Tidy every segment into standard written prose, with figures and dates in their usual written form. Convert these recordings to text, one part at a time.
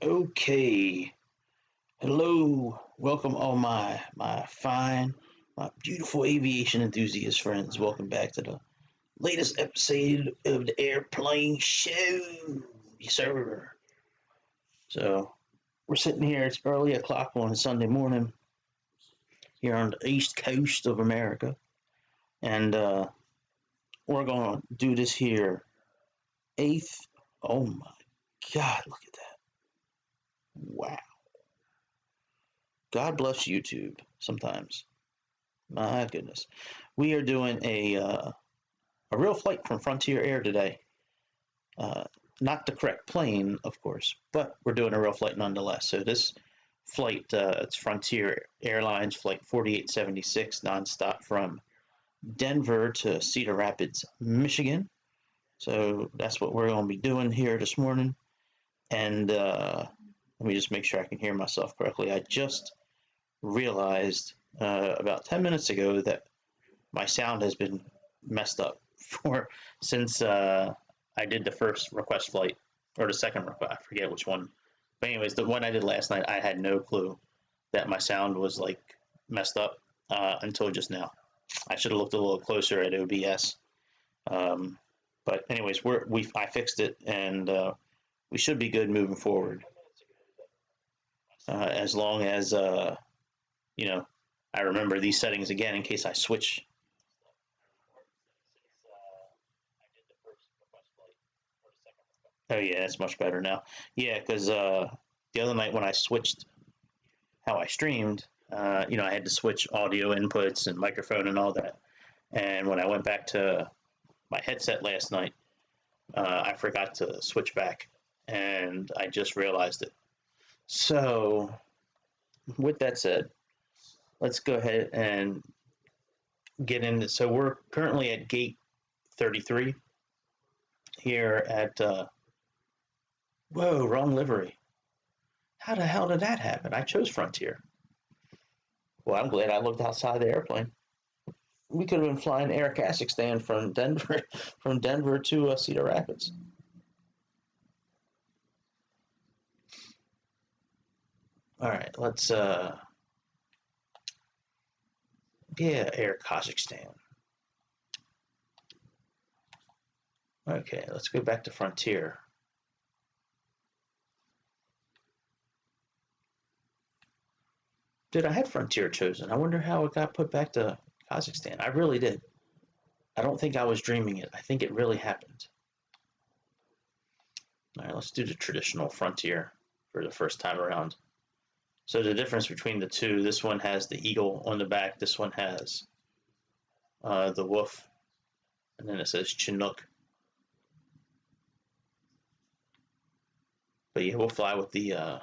Okay. Hello. Welcome all my beautiful aviation enthusiast friends. Welcome back to the latest episode of the Airplane Show. Yes, sir. So we're sitting here, it's early o'clock on a Sunday morning here on the east coast of America. And we're gonna do this here. Eighth oh my god, look at that. Wow. God bless YouTube sometimes. My goodness. We are doing a real flight from Frontier Air today. Uh, Not the correct plane, of course, but we're doing a real flight nonetheless. So this flight, it's Frontier Airlines Flight 4876 nonstop from Denver to Cedar Rapids, Michigan. So that's what we're going to be doing here this morning. And let me just make sure I can hear myself correctly. I just realized about 10 minutes ago that my sound has been messed up for since I did the first request flight or the second request. I forget which one. But anyways, the one I did last night, I had no clue that my sound was like messed up until just now. I should have looked a little closer at OBS. But anyways, I fixed it and we should be good moving forward. As long as I remember these settings again in case I switch. Oh yeah, it's much better now. Yeah, because the other night when I switched how I streamed, I had to switch audio inputs and microphone and all that. And when I went back to my headset last night, I forgot to switch back, and I just realized it. So, with that said, let's go ahead and get into. So we're currently at gate 33 here at. Whoa, wrong livery. How the hell did that happen? I chose Frontier. Well, I'm glad I looked outside the airplane. We could have been flying Air Kazakhstan from Denver, from Denver to Cedar Rapids. All right, let's Air Kazakhstan. Okay, let's go back to Frontier. Dude, I had Frontier chosen. I wonder how it got put back to Kazakhstan. I really did. I don't think I was dreaming it. I think it really happened. All right, let's do the traditional Frontier for the first time around. So the difference between the two, this one has the eagle on the back. This one has the wolf. And then it says Chinook. But yeah, we'll fly with the, I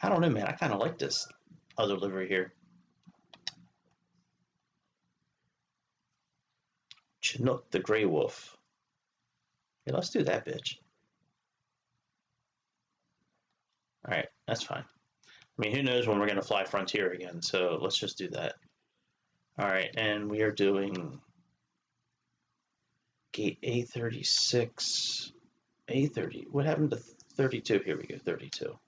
don't know, man. I kind of like this other livery here. Chinook the Grey Wolf. Yeah, let's do that bitch. Alright, that's fine. I mean, who knows when we're going to fly Frontier again, so let's just do that. Alright, and we are doing gate A36. A30. What happened to 32? Here we go, 32.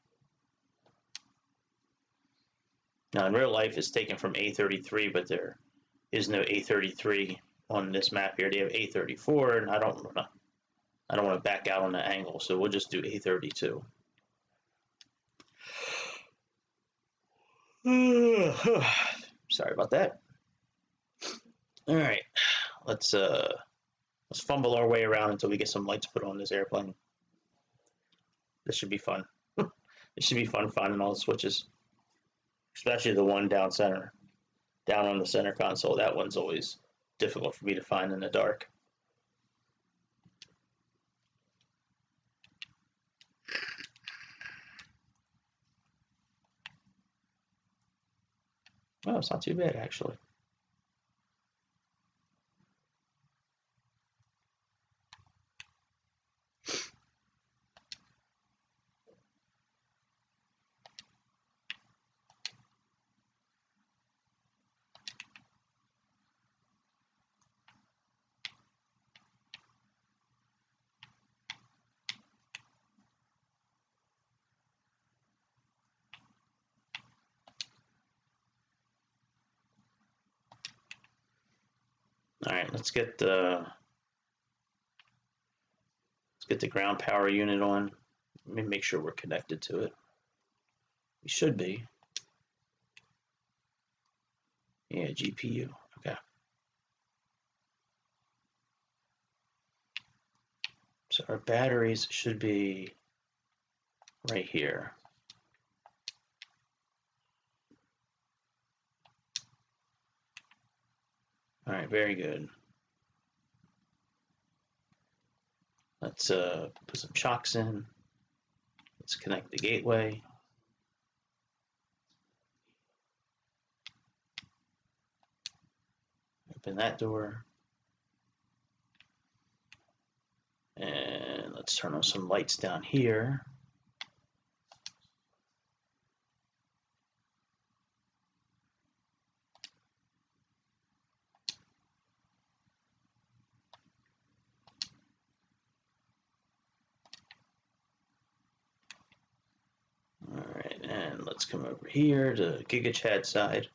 Now, in real life, it's taken from A33, but there is no A33 on this map here. They have A34, and I don't want to back out on the angle, so we'll just do A32. Sorry about that. All right, let's fumble our way around until we get some lights put on this airplane. This should be fun. It should be fun finding all the switches, especially the one down center, down on the center console. That one's always difficult for me to find in the dark. Oh, it's not too bad, actually. All right, let's get the ground power unit on. Let me make sure we're connected to it. We should be. Yeah, GPU. Okay. So our batteries should be right here. All right, very good. Let's put some shocks in. Let's connect the gateway. Open that door. And let's turn on some lights down here. All right, and let's come over here to GigaChad side.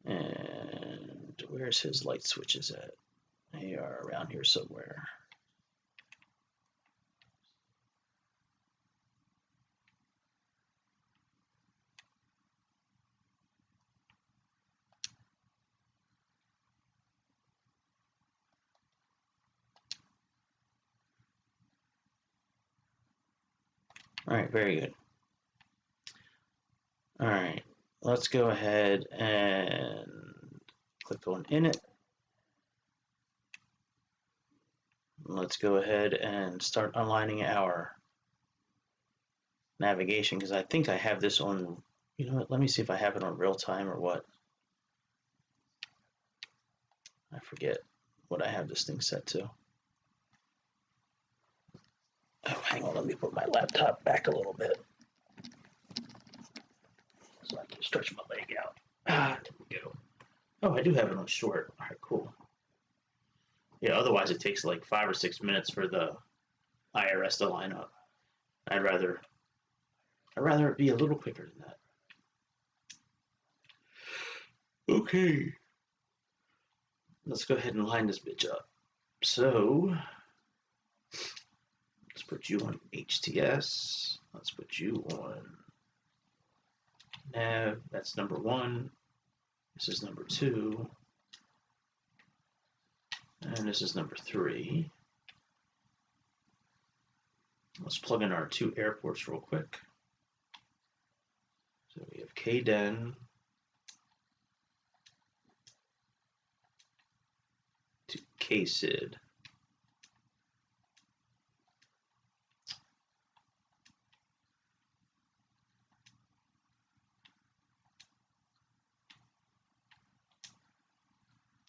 And where's his light switches at? They are around here somewhere. All right, very good. All right, let's go ahead and click on Init. Let's go ahead and start aligning our navigation, because I think I have this on, you know what, let me see if I have it on real time or what. I forget what I have this thing set to. Oh, hang on, let me put my laptop back a little bit so I can stretch my leg out. Ah, there we go. Oh, I do have it on short. All right, cool. Yeah, otherwise it takes like 5 or 6 minutes for the IRS to line up. I'd rather it be a little quicker than that. Okay. Let's go ahead and line this bitch up. So let's put you on HTS. Let's put you on nav. That's number 1. This is number 2. And this is number 3. Let's plug in our 2 airports real quick. So we have KDEN to KSID.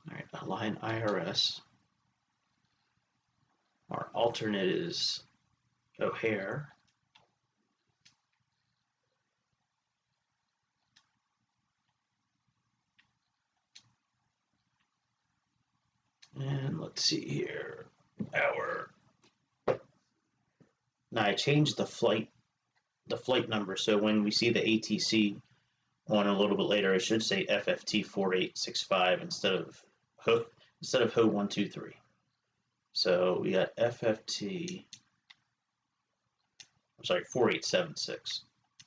All right, align IRS. Our alternate is O'Hare. And let's see here. Now I changed the flight number, so when we see the ATC on a little bit later, it should say FFT 4865 instead of HO 123. So we got FFT, I'm sorry, 4876.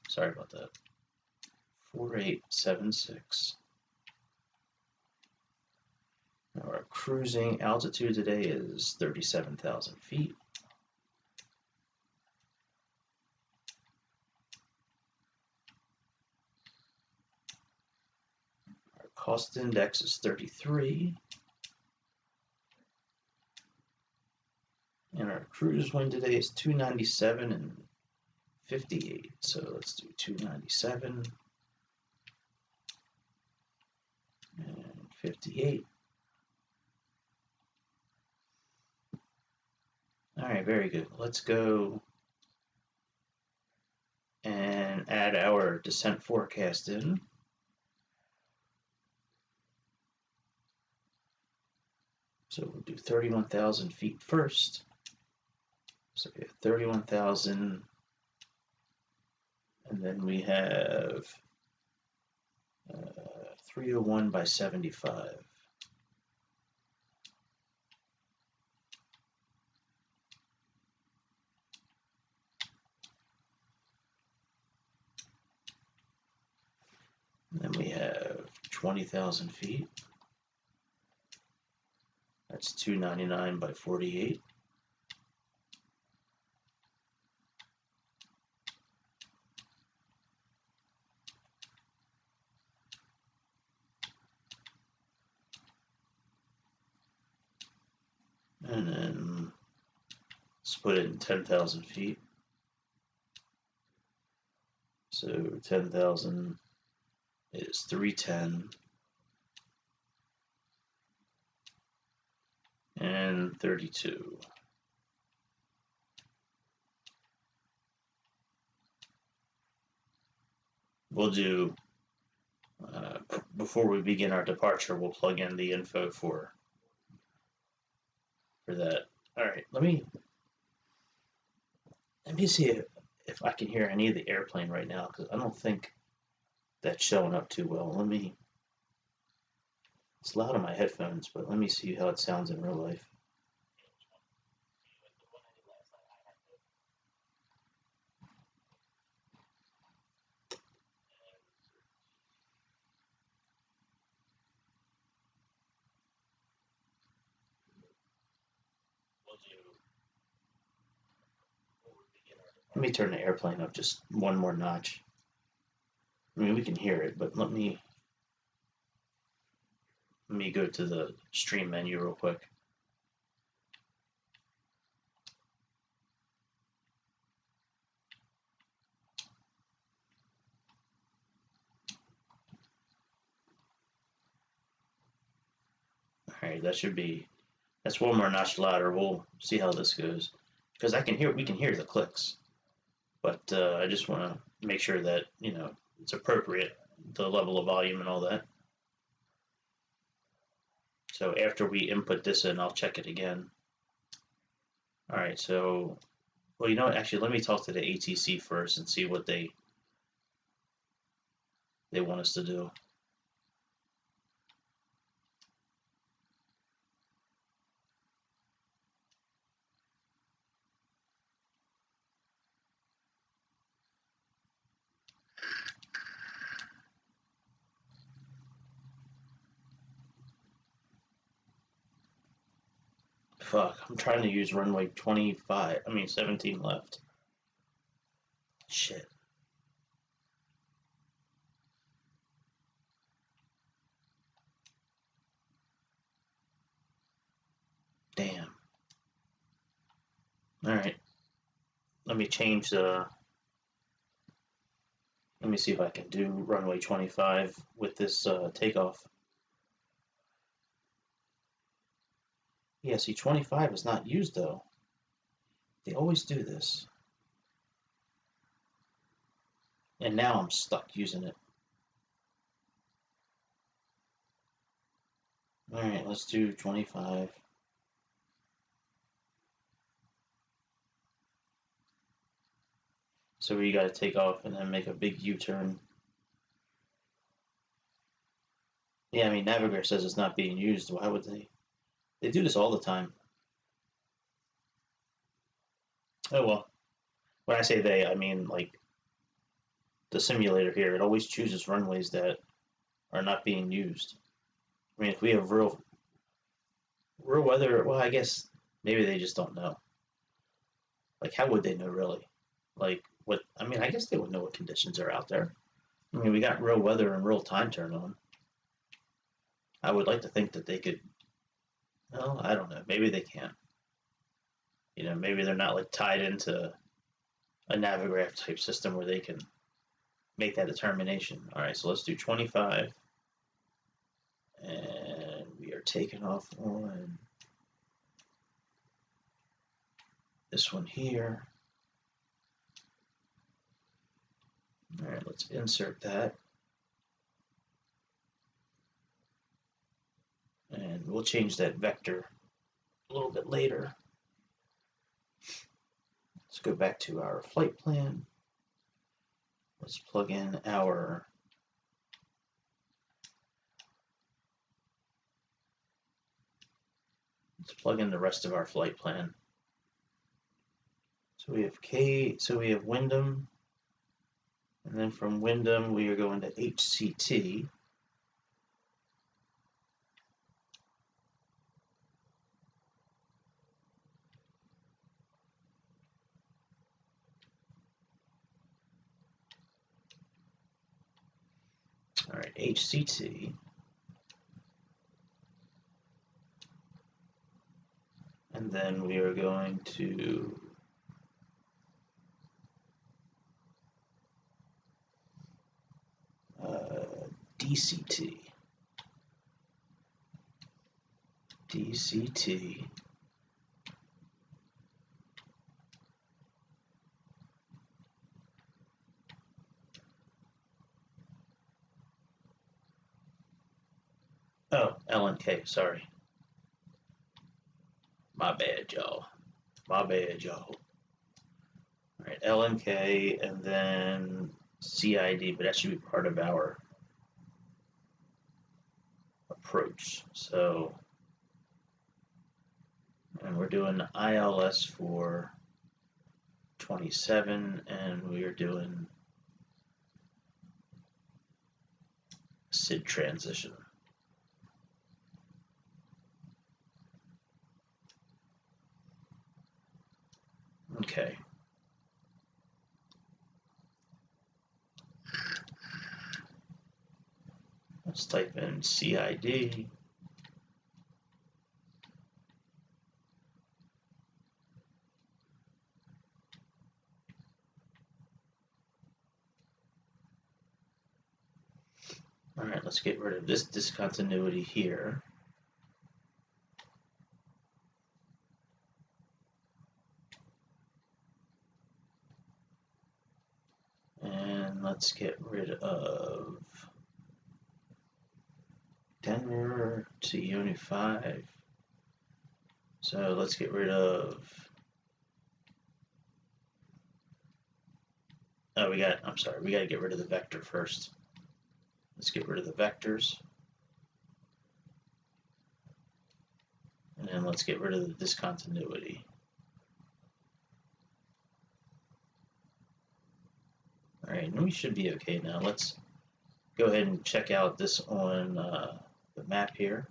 Sorry about that. 4876. Our cruising altitude today is 37,000 feet. Our cost index is 33. And our cruise wind today is 297 and 58. So let's do 297 and 58. All right, very good. Let's go and add our descent forecast in. So we'll do 31,000 feet first. So we have 31,000, and then we have 301 by 75. 20,000 feet. That's 299 by 48. And then let's put it in 10,000 feet. So 10,000 is 310 and 32. We'll do, before we begin our departure, we'll plug in the info for that. All right, let me see if I can hear any of the airplane right now, because I don't think that's showing up too well. It's loud on my headphones, but let me see how it sounds in real life. Let me turn the airplane up just one more notch. I mean, we can hear it, but let me go to the stream menu real quick. All right, that's one more notch louder. We'll see how this goes, because we can hear the clicks, but I just want to make sure that it's appropriate, the level of volume and all that. So after we input this in, I'll check it again. All right, so, well, actually, let me talk to the ATC first and see what they want us to do. Fuck, I'm trying to use runway 17 left. Shit. Damn. All right. Let me change let me see if I can do runway 25 with this takeoff. Yeah, see, 25 is not used though. They always do this. And now I'm stuck using it. All right, let's do 25. So we got to take off and then make a big U-turn. Yeah, I mean, Navigator says it's not being used. Why would they? They do this all the time. Oh, well. When I say they, I mean, like, the simulator here. It always chooses runways that are not being used. I mean, if we have real weather, well, I guess maybe they just don't know. Like, how would they know, really? Like, what? I mean, I guess they would know what conditions are out there. I mean, we got real weather and real time turned on. I would like to think that they could. Well, I don't know. Maybe they can't. Maybe they're not like tied into a Navigraph type system where they can make that determination. All right, so let's do 25. And we are taking off on this one here. All right, let's insert that. And we'll change that vector a little bit later. Let's go back to our flight plan. Let's plug in the rest of our flight plan. So we have Wyndham, and then from Wyndham we are going to HCT. All right, HCT. And then we are going to DCT. DCT. Oh, LNK, sorry. My bad, y'all. My bad, y'all. All right, LNK and then CID, but that should be part of our approach. So, and we're doing ILS for 27, and we are doing SID transition. Okay. Let's type in CID. All right, let's get rid of this discontinuity here. And let's get rid of Denver to Uni 5. So let's get rid of, oh, we got to get rid of the vector first. Let's get rid of the vectors. And then let's get rid of the discontinuity. All right, and we should be okay now. Let's go ahead and check out this on the map here.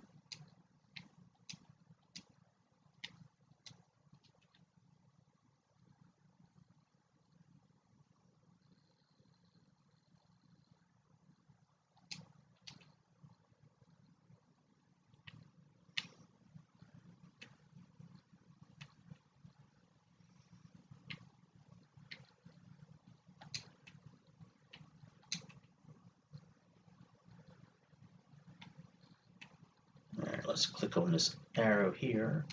All right, let's click on this arrow here.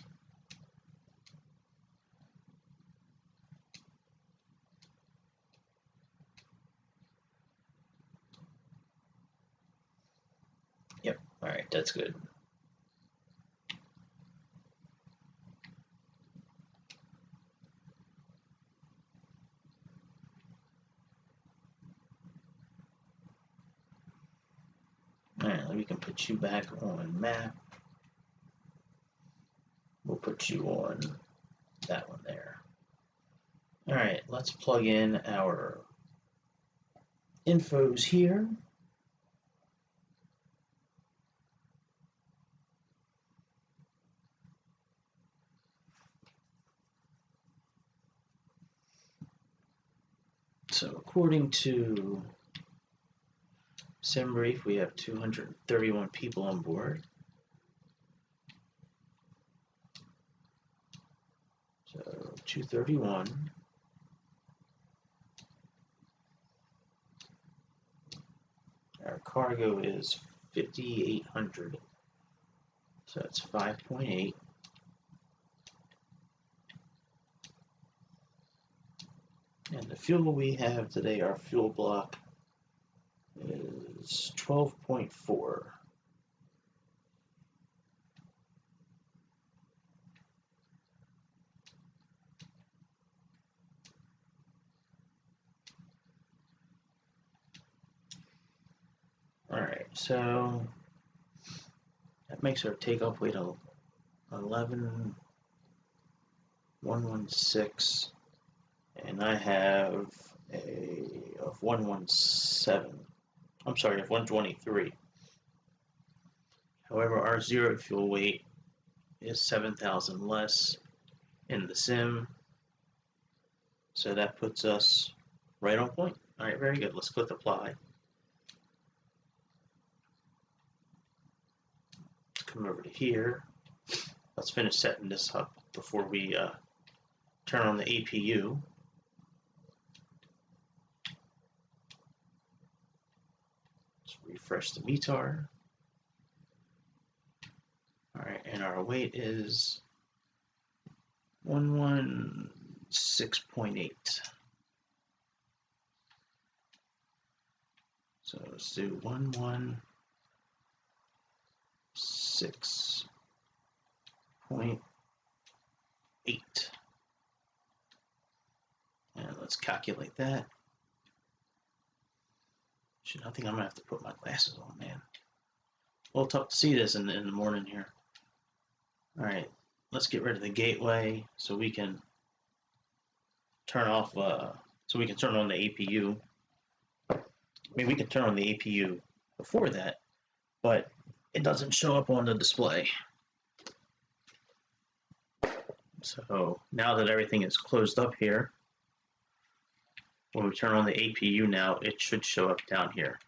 Yep, all right, that's good. All right, we can put you back on map. We'll put you on that one there. All right, let's plug in our infos here. So according to SimBrief, we have 231 people on board. So 231. Our cargo is 5,800. So that's 5.8. And the fuel we have today, our fuel block is 12.4. All right, so that makes our takeoff weight 11,116, and I have of 117. I'm sorry, of 123. However, our zero fuel weight is 7,000 less in the sim, so that puts us right on point. All right, very good. Let's click apply. come over to here. Let's finish setting this up before we turn on the APU. Let's refresh the METAR. All right, and our weight is 116.8. So let's do 116.8. And let's calculate that. Shit, I think I'm gonna have to put my glasses on, man. A little tough to see this in the morning here. All right, let's get rid of the gateway so we can turn off, so we can turn on the APU. I mean, we can turn on the APU before that, but it doesn't show up on the display. So now that everything is closed up here, when we turn on the APU now, it should show up down here.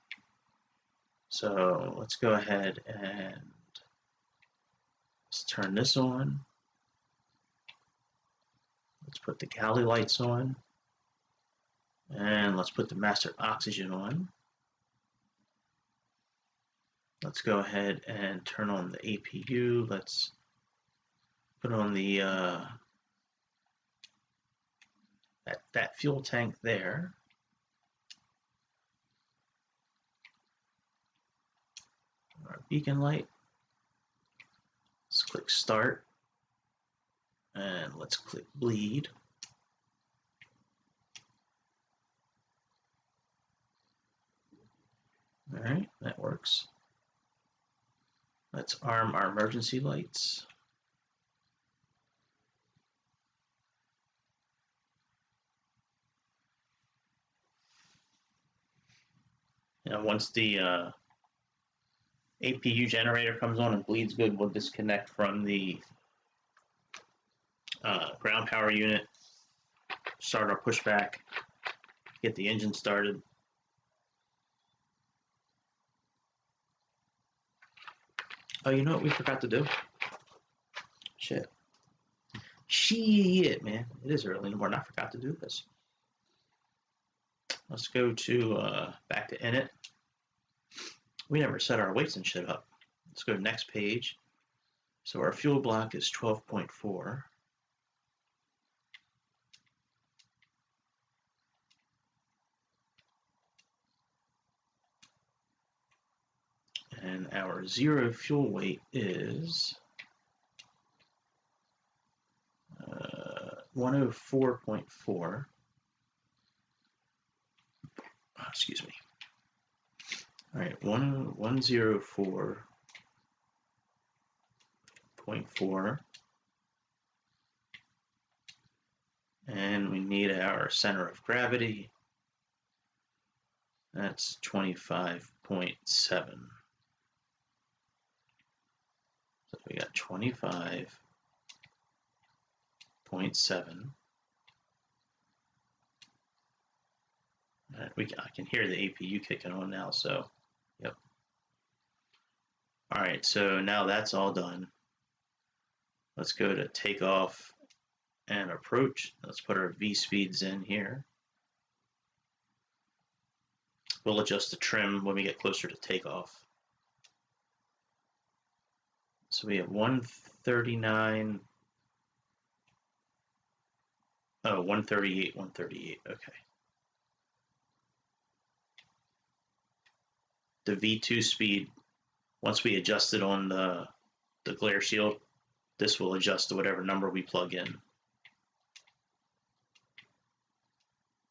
So let's go ahead and let's turn this on. Let's put the galley lights on. And let's put the master oxygen on. Let's go ahead and turn on the APU. Let's put on the that fuel tank there. Our beacon light. Let's click start. And let's click bleed. All right, that works. Let's arm our emergency lights. Now, once the APU generator comes on and bleeds good, we'll disconnect from the ground power unit, start our pushback, get the engine started. Oh, you know what we forgot to do? Shit, man. It is early in the morning. I forgot to do this. Let's go to back to init. We never set our weights and shit up. Let's go to next page. So our fuel block is 12.4. And our zero fuel weight is 104.4. Excuse me. All right, 104.4. And we need our center of gravity. That's 25.7. So we got 25.7. I can hear the APU kicking on now, so yep. All right, so now that's all done. Let's go to takeoff and approach. Let's put our V speeds in here. We'll adjust the trim when we get closer to takeoff. So we have 139. Oh, 138, 138. Okay. The V2 speed, once we adjust it on the glare shield, this will adjust to whatever number we plug in.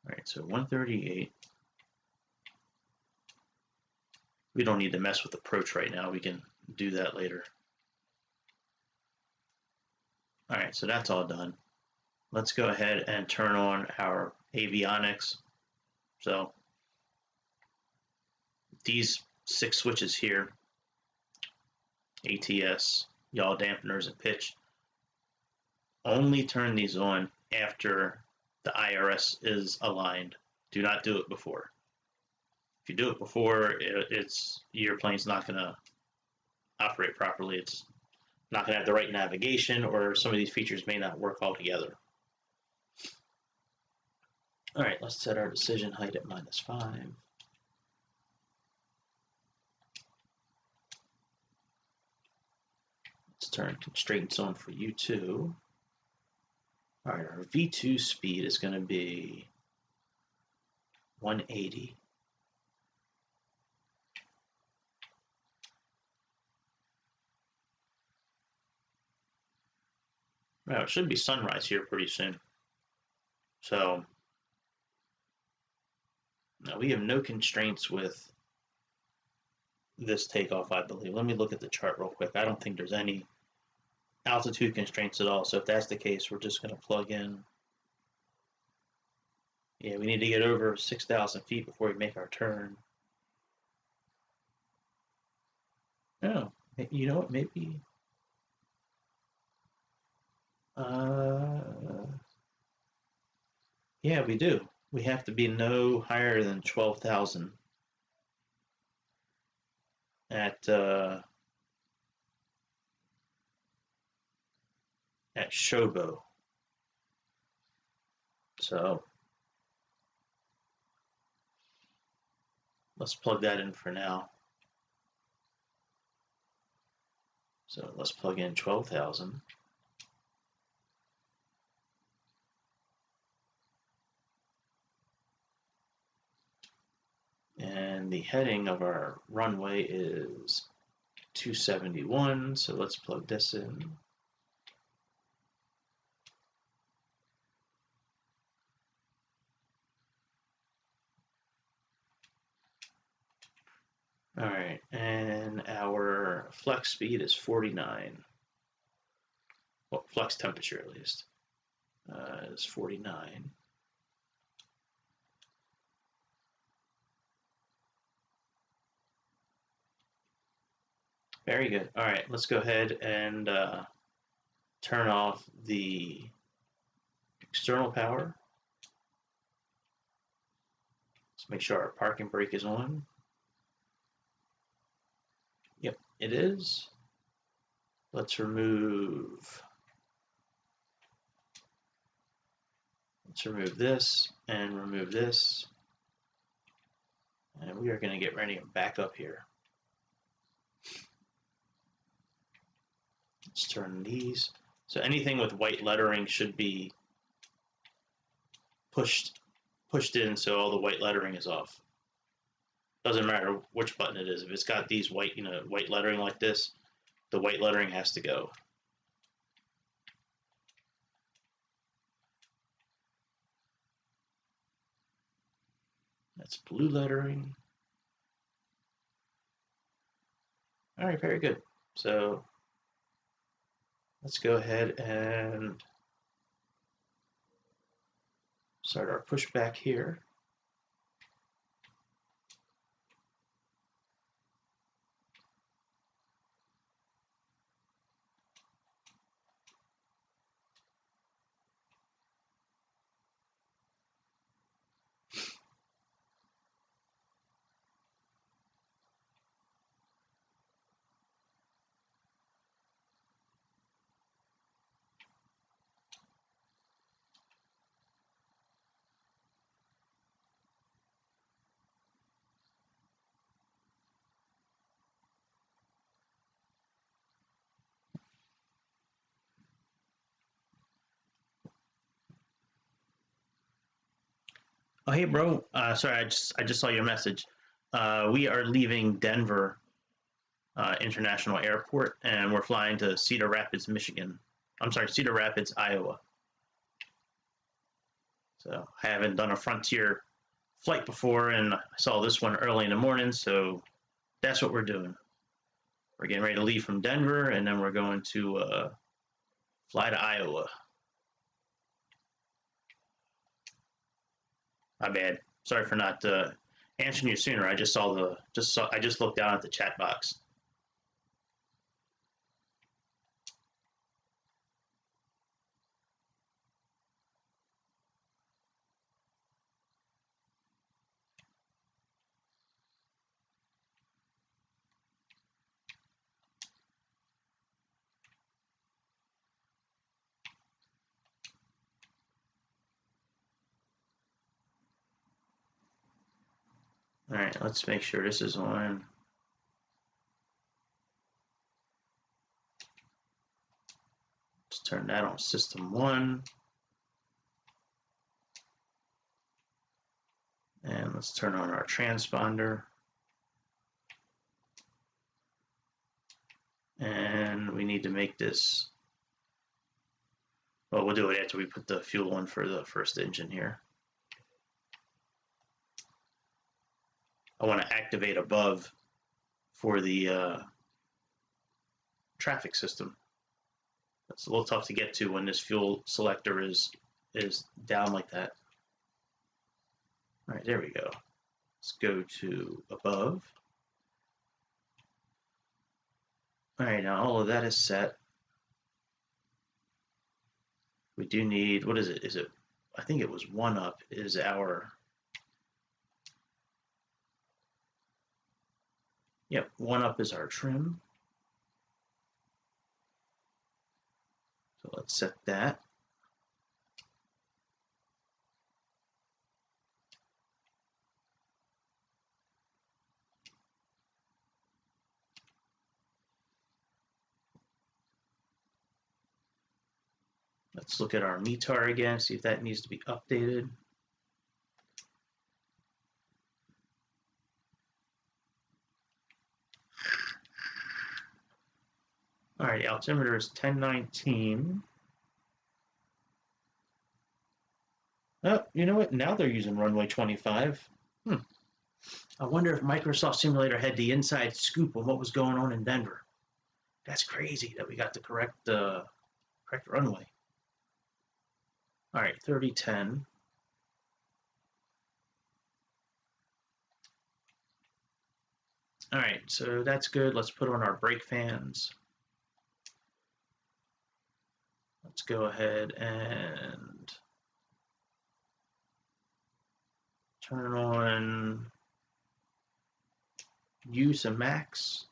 All right, so 138. We don't need to mess with approach right now. We can do that later. All right, so that's all done. Let's go ahead and turn on our avionics. So these 6 switches here, ATS, yaw dampeners, and pitch, only turn these on after the IRS is aligned. Do not do it before. If you do it before, your plane's not gonna operate properly. It's not going to have the right navigation, or some of these features may not work altogether. All right, let's set our decision height at -5. Let's turn constraints on for U2. All right, our V2 speed is going to be 180. Now, it should be sunrise here pretty soon. So now we have no constraints with this takeoff, I believe. Let me look at the chart real quick. I don't think there's any altitude constraints at all. So if that's the case, we're just going to plug in. Yeah, we need to get over 6,000 feet before we make our turn. Oh, you know what? Maybe. Yeah, we do. We have to be no higher than 12,000 at Shobo. So let's plug that in for now. So let's plug in 12,000. And the heading of our runway is 271, so let's plug this in. All right, and our flex speed is 49. Well, flex temperature at least is 49. Very good. All right, let's go ahead and turn off the external power. Let's make sure our parking brake is on. Yep, it is. Let's remove this and remove this. And we are going to get ready to back up here. Let's turn these. So anything with white lettering should be pushed in so all the white lettering is off. Doesn't matter which button it is. If it's got these white lettering like this, the white lettering has to go. That's blue lettering. All right, very good. So let's go ahead and start our pushback here. Oh, hey, bro. Sorry, I just saw your message. We are leaving Denver International Airport, and we're flying to Cedar Rapids, Michigan. I'm sorry, Cedar Rapids, Iowa. So I haven't done a Frontier flight before, and I saw this one early in the morning, so that's what we're doing. We're getting ready to leave from Denver, and then we're going to fly to Iowa. My bad. Sorry for not answering you sooner. I just looked down at the chat box. All right, let's make sure this is on. Let's turn that on system 1. And let's turn on our transponder. And we need to make this, well, we'll do it after we put the fuel in for the first engine here. I want to activate above for the traffic system. It's a little tough to get to when this fuel selector is down like that. All right, there we go. Let's go to above. All right, now all of that is set. We do need, what is it? Is it, I think it was 1 up is our, yep, 1 up is our trim. So let's set that. Let's look at our METAR again, see if that needs to be updated. All right, altimeter is 1019. Oh, you know what? Now they're using runway 25. I wonder if Microsoft Simulator had the inside scoop on what was going on in Denver. That's crazy that we got the correct runway. All right, 3010. All right, so that's good. Let's put on our brake fans. Let's go ahead and turn on use a max.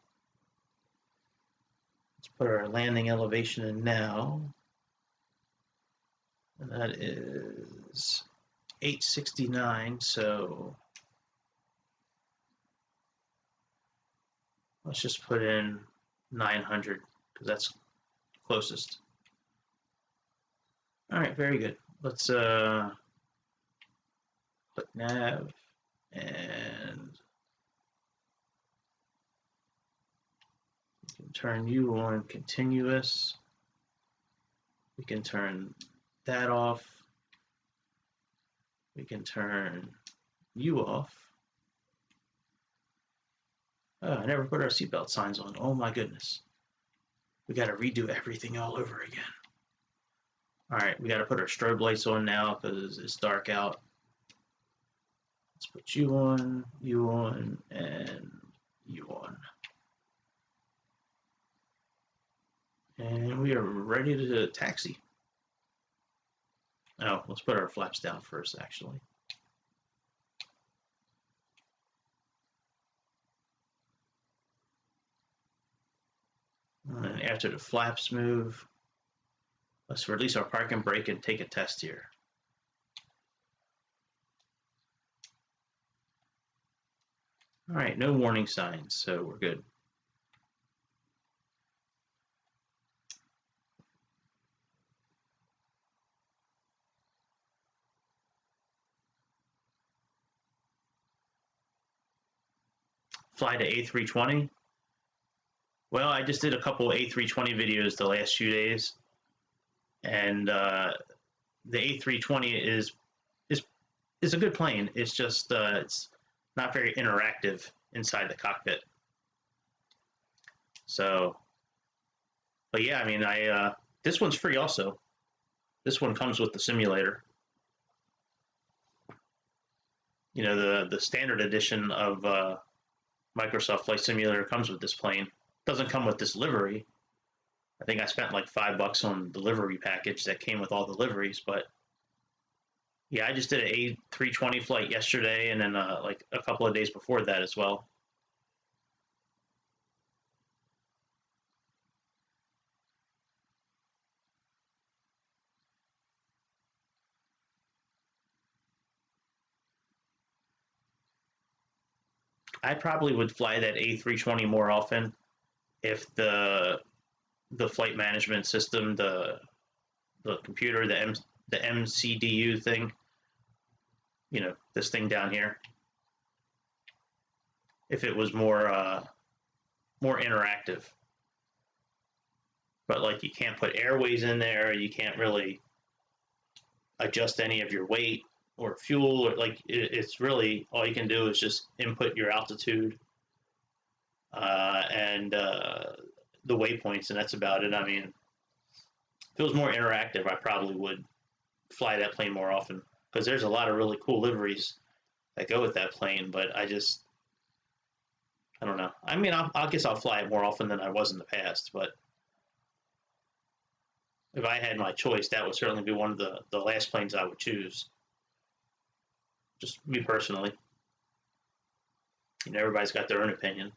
Let's put our landing elevation in now. And that is 869, so let's just put in 900 because that's closest. All right, very good. Let's click nav and we can turn you on continuous. We can turn that off. We can turn you off. Oh, I never put our seatbelt signs on. Oh my goodness. We got to redo everything all over again. All right, we got to put our strobe lights on now because it's dark out. Let's put you on, and you on. And we are ready to taxi. Oh, let's put our flaps down first, actually. And after the flaps move, let's release our parking brake and take a test here. All right, no warning signs, so we're good. Fly to A320. Well, I just did a couple A320 videos the last few days, and the A320 is a good plane. It's just it's not very interactive inside the cockpit. So, but yeah, I mean, this one's free also. This one comes with the simulator. You know, the standard edition of Microsoft Flight Simulator comes with this plane. Doesn't come with this livery. I think I spent like $5 on the livery package that came with all the liveries, but yeah, I just did an A320 flight yesterday and then like a couple of days before that as well. I probably would fly that A320 more often if the flight management system, the computer, the MCDU thing, this thing down here, if it was more interactive. But like you can't put airways in there, you can't really adjust any of your weight or fuel, or like it's really all you can do is just input your altitude and the waypoints, and that's about it. I mean, if it was more interactive, I probably would fly that plane more often because there's a lot of really cool liveries that go with that plane. But I don't know. I mean, I guess I'll fly it more often than I was in the past. But if I had my choice, that would certainly be one of the last planes I would choose. Just me personally. Everybody's got their own opinion.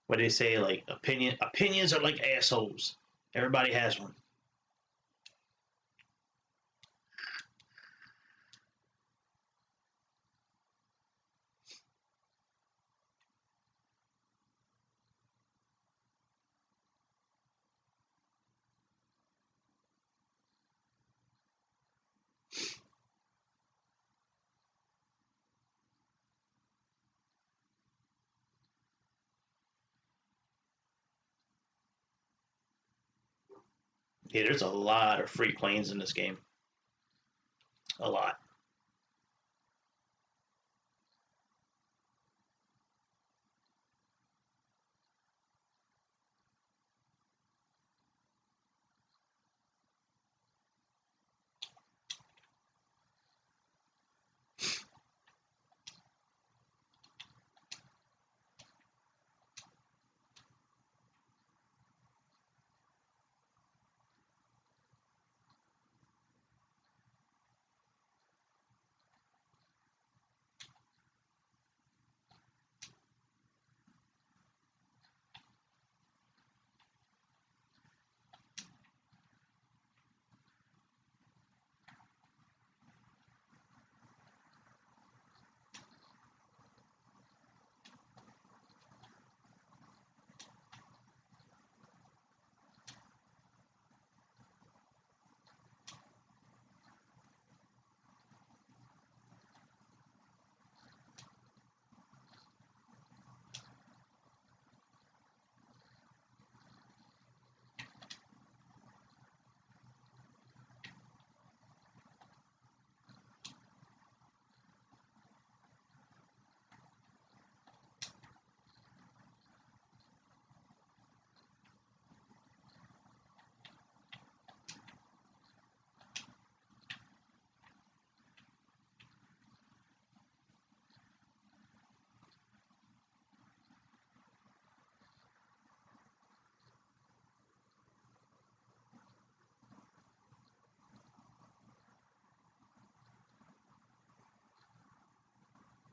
What do they say? Like opinions are like assholes. Everybody has one. Yeah, there's a lot of free planes in this game. A lot.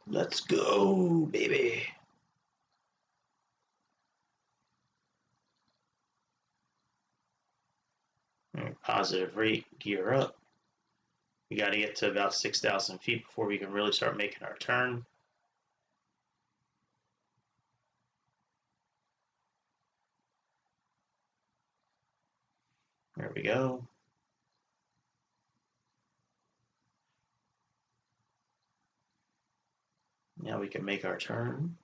Let's go, baby. Positive rate, gear up. We got to get to about 6,000 feet before we can really start making our turn. There we go. Now we can make our turn.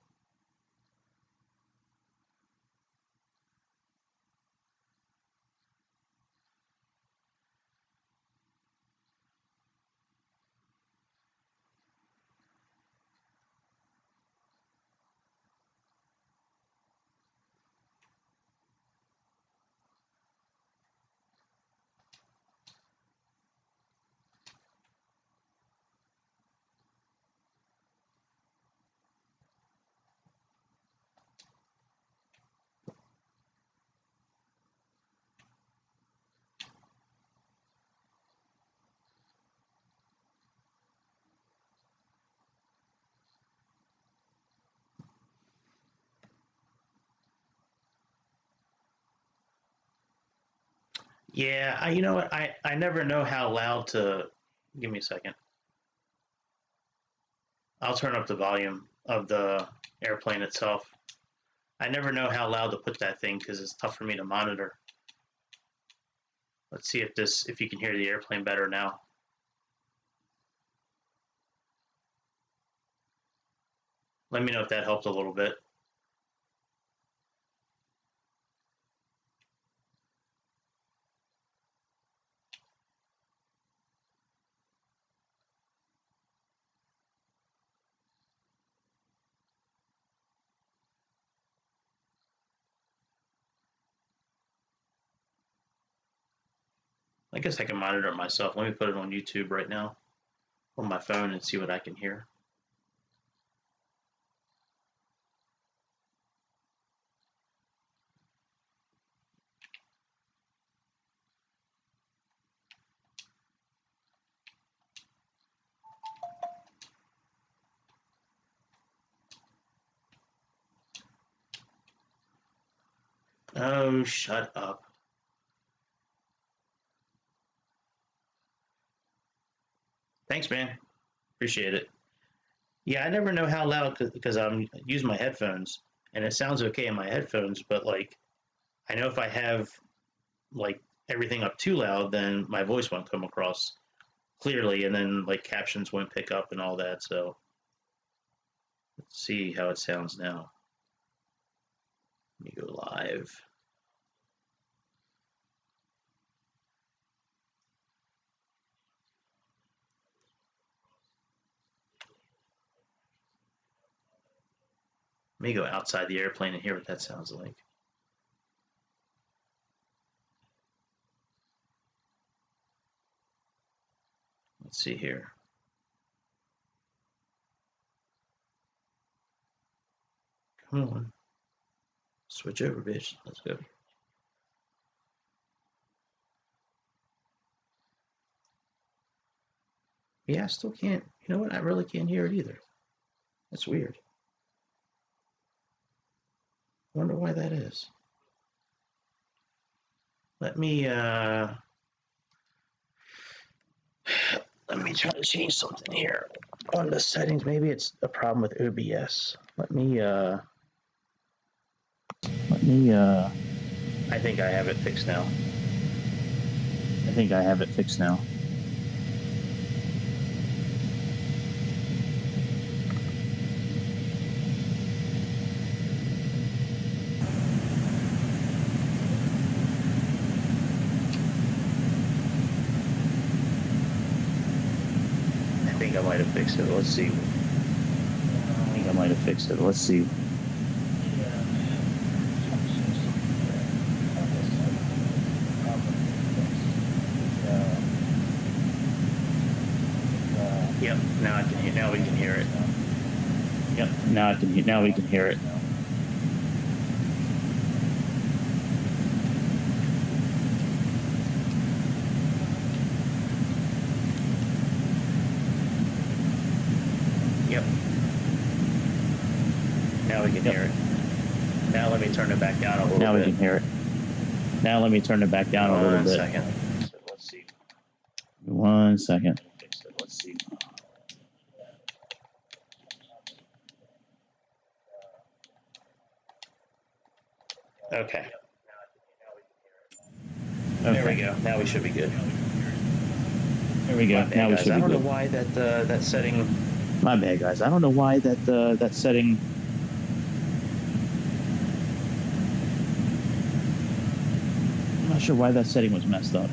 Yeah, you know what? I never know how loud to. Give me a second. I'll turn up the volume of the airplane itself. I never know how loud to put that thing because it's tough for me to monitor. Let's see if you can hear the airplane better now. Let me know if that helped a little bit. I guess I can monitor it myself. Let me put it on YouTube right now on my phone and see what I can hear. Oh, shut up. Thanks, man. Appreciate it. Yeah, I never know how loud because I'm using my headphones and it sounds okay in my headphones, but like I know if I have like everything up too loud, then my voice won't come across clearly, and then like captions won't pick up and all that. So let's see how it sounds now. Let me go live. Let me go outside the airplane and hear what that sounds like. Let's see here. Come on. Switch over, bitch. Let's go. Yeah, I still can't. You know what? I really can't hear it either. That's weird. I wonder why that is. Let me try to change something here on the settings. Maybe it's a problem with OBS. I think I have it fixed now. I think I might have fixed it. Let's see. Yep, now I can hear. Now we can hear it. Now we can hear it. Yep. Now we can hear it. Now let me turn it back down a little bit. Now we can hear it. Now let me turn it back down a little bit. 1 second. Let's see. 1 second. Let's see. Okay. There we go. Now we should be good. There we go. Now we should be good. I don't know why that setting. My bad, guys. I don't know why that setting. I'm not sure why that setting was messed up,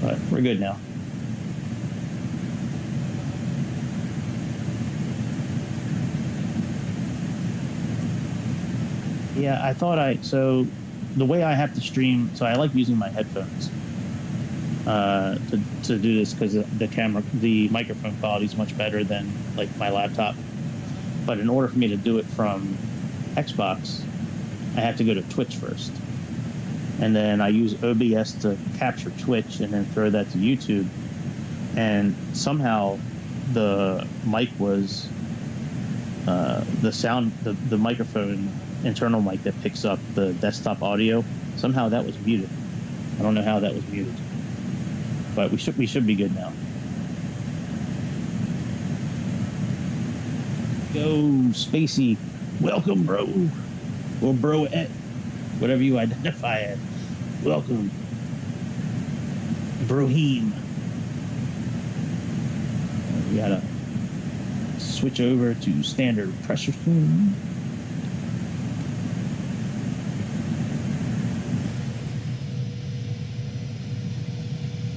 but we're good now. Yeah, so the way I have to stream, so I like using my headphones to do this because the microphone quality is much better than like my laptop. But in order for me to do it from Xbox, I have to go to Twitch first. And then I use OBS to capture Twitch and then throw that to YouTube. And somehow the mic was, the sound, the microphone, internal mic that picks up the desktop audio, somehow that was muted. I don't know how that was muted. But we should be good now. go, Spacey. Welcome, bro. Or broette. Whatever you identify as. Welcome. Brohim. We gotta switch over to standard pressure swing.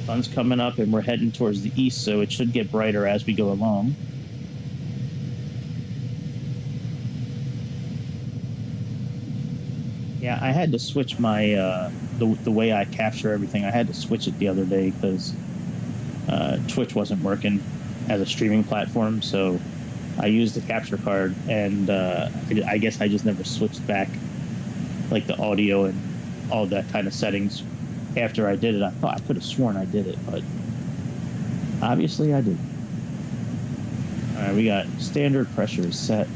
Sun's coming up and we're heading towards the east, so it should get brighter as we go along. Yeah, I had to switch my the way I capture everything. I had to switch it the other day because Twitch wasn't working as a streaming platform, so I used the capture card, and I guess I just never switched back like the audio and all that kind of settings. After I did it, I thought I could have sworn I did it, but obviously I didn't. All right, we got standard pressure set.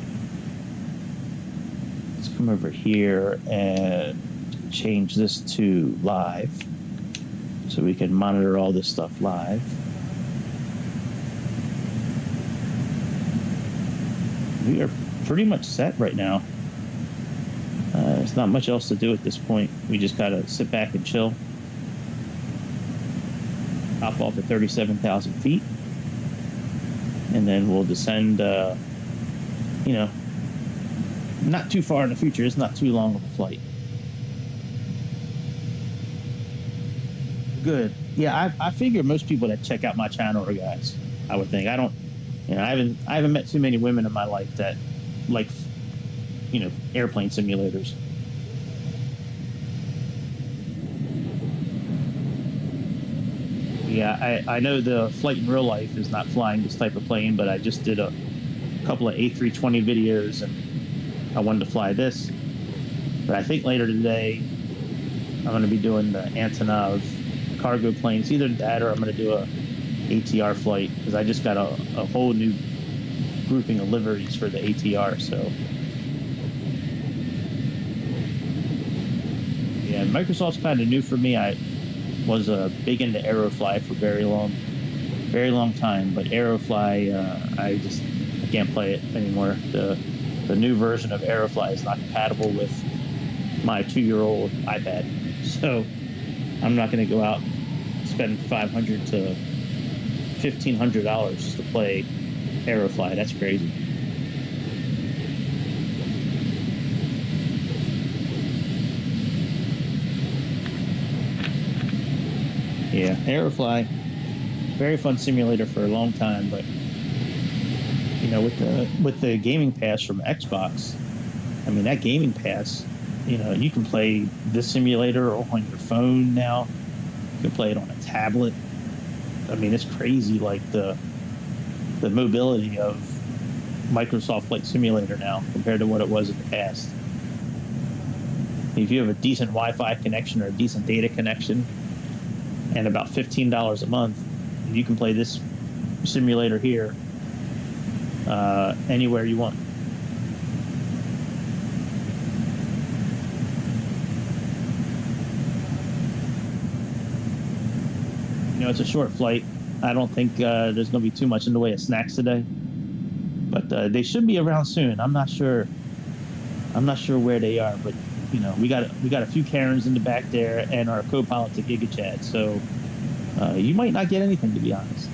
Let's come over here and change this to live so we can monitor all this stuff live. We are pretty much set right now. There's not much else to do at this point. We just gotta sit back and chill. Hop off at 37,000 feet. And then we'll descend, not too far in the future. It's not too long of a flight. Good. Yeah, I figure most people that check out my channel are guys. I would think. I haven't met too many women in my life that like, airplane simulators. Yeah, I know the flight in real life is not flying this type of plane, but I just did a couple of A320 videos, and I wanted to fly this. But I think later today, I'm going to be doing the Antonov cargo planes. Either that or I'm going to do a ATR flight, because I just got a whole new grouping of liveries for the ATR. So yeah, Microsoft's kind of new for me. I was big into Aerofly for a very long time, but Aerofly, I can't play it anymore. The new version of Aerofly is not compatible with my 2-year-old iPad, so I'm not going to go out and spend $500 to $1,500 just to play Aerofly. That's crazy. Yeah, Aerofly, very fun simulator for a long time, but with the gaming pass from Xbox, I mean, that gaming pass, you can play this simulator on your phone now. You can play it on a tablet. I mean, it's crazy, like the mobility of Microsoft Flight Simulator now compared to what it was in the past. If you have a decent Wi-Fi connection or a decent data connection, and about $15 a month, you can play this simulator here anywhere you want. It's a short flight. I don't think there's going to be too much in the way of snacks today, but they should be around soon. I'm not sure where they are, but we got a few Karens in the back there, and our co-pilot's a Giga Chad, so you might not get anything, to be honest.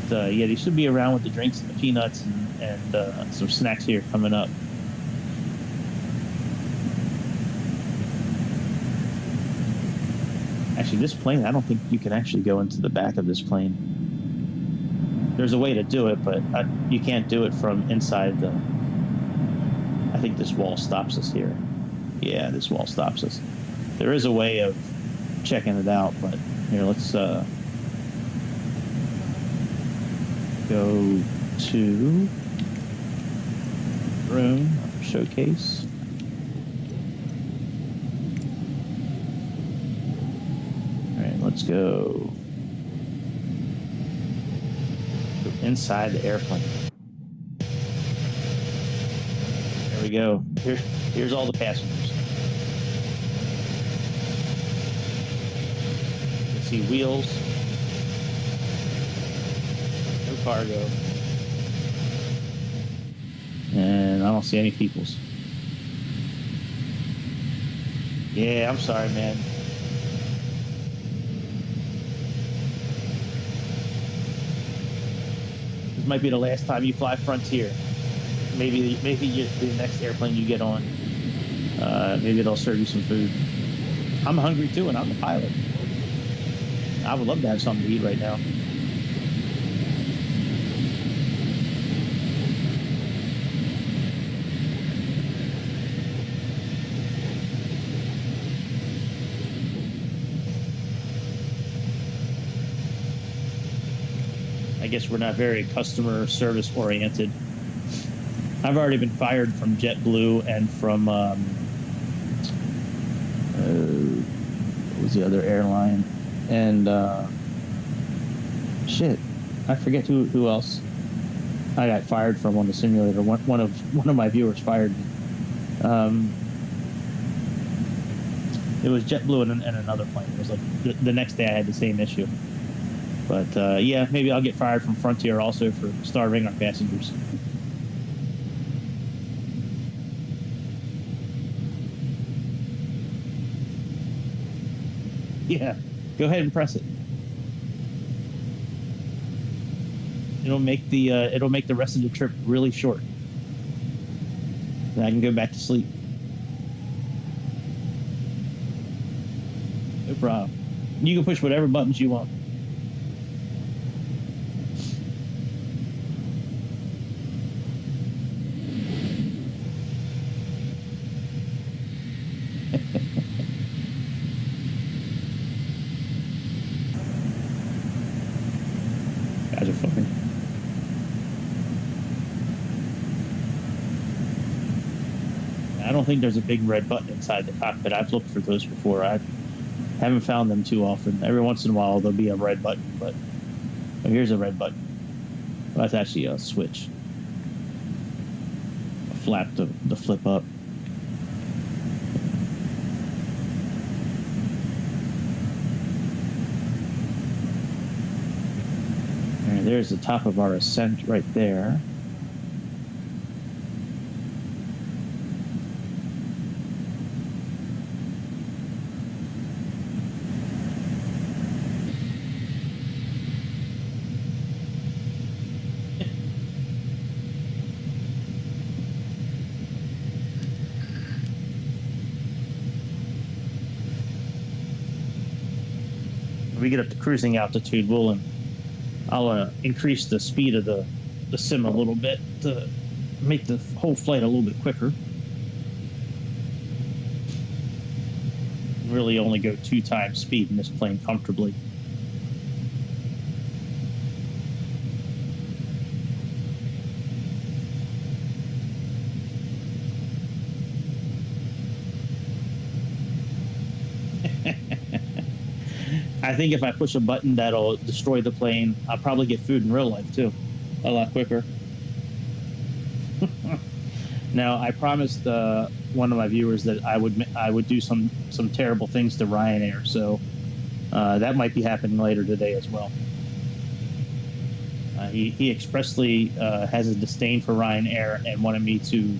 But yeah, they should be around with the drinks and the peanuts and some snacks here coming up. Actually, this plane, I don't think you can actually go into the back of this plane. There's a way to do it, but you can't do it from inside the... I think this wall stops us here. Yeah, this wall stops us. There is a way of checking it out, but here, let's go to room, showcase. All right, let's go inside the airplane. There we go. Here's all the passengers. You can see wheels. cargo. And I don't see any peoples. Yeah, I'm sorry, man. This might be the last time you fly Frontier. Maybe the next airplane you get on, maybe they'll serve you some food. I'm hungry too, and I'm the pilot. I would love to have something to eat right now. I guess we're not very customer service oriented. I've already been fired from JetBlue and from what was the other airline? And shit, I forget who else I got fired from on the simulator. One of my viewers fired me. It was JetBlue and another plane. It was like the next day I had the same issue. But yeah, maybe I'll get fired from Frontier also for starving our passengers. Yeah, go ahead and press it. It'll make the rest of the trip really short. Then I can go back to sleep. No problem. You can push whatever buttons you want. Guys are fucking. I don't think there's a big red button inside the cockpit. I've looked for those before. I haven't found them too often. Every once in a while there'll be a red button, but oh, here's a red button. Well, that's actually a switch. A flap to flip up. And there's the top of our ascent right there. When we get up to cruising altitude, I'll increase the speed of the sim a little bit to make the whole flight a little bit quicker. Really only go 2 times speed in this plane comfortably. I think if I push a button that'll destroy the plane, I'll probably get food in real life too, a lot quicker. Now, I promised one of my viewers that I would do some terrible things to Ryanair, so that might be happening later today as well. He expressly has a disdain for Ryanair and wanted me to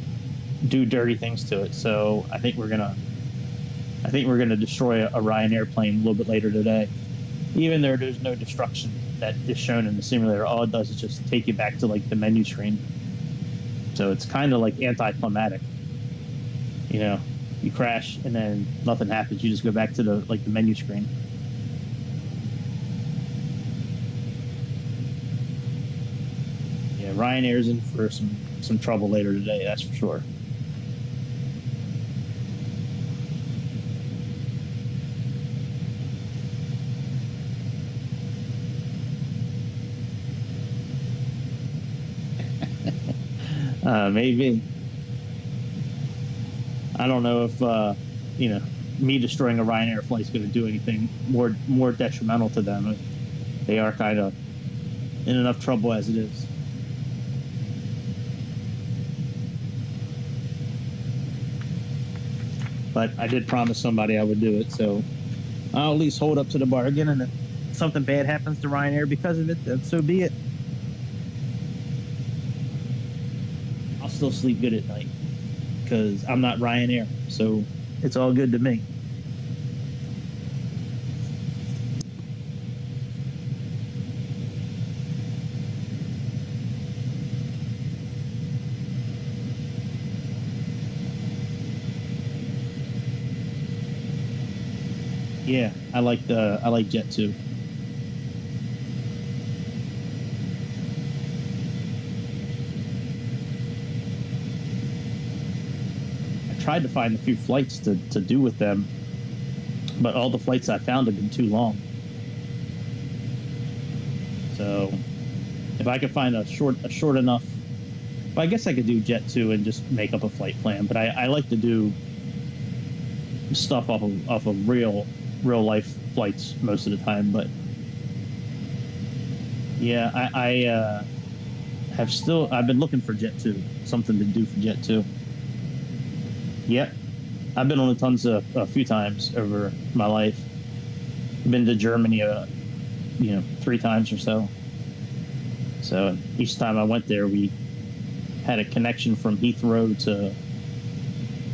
do dirty things to it. So I think we're gonna destroy a Ryanair plane a little bit later today. Even though there's no destruction that is shown in the simulator, all it does is just take you back to like the menu screen. So it's kind of like anticlimactic. You know, you crash and then nothing happens. You just go back to the menu screen. Yeah, Ryanair's in for some trouble later today, that's for sure. Maybe. I don't know if me destroying a Ryanair flight is going to do anything more detrimental to them. They are kind of in enough trouble as it is. But I did promise somebody I would do it, so I'll at least hold up to the bargain. And if something bad happens to Ryanair because of it, then so be it. still sleep good at night because I'm not Ryanair, so it's all good to me. Yeah, I like Jet 2. I tried to find a few flights to do with them, but all the flights I found have been too long. So if I could find a short enough, well, I guess I could do Jet 2 and just make up a flight plan. But I like to do stuff off of real life flights most of the time. But yeah, I I've been looking for Jet 2, something to do for Jet 2. Yep, I've been on the tons a few times over my life. I've been to Germany, 3 times or so. So each time I went there, we had a connection from Heathrow to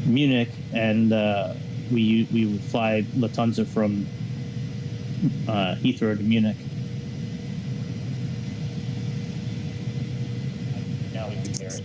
Munich, and we would fly Lufthansa from Heathrow to Munich. Now we can hear it.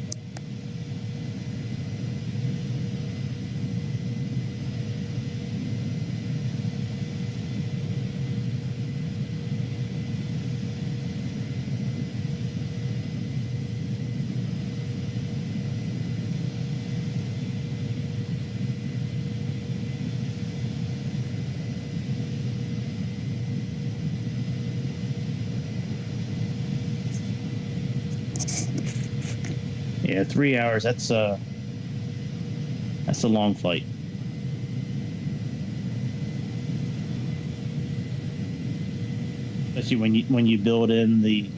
Yeah, 3 hours. That's a long flight. Especially when you build in the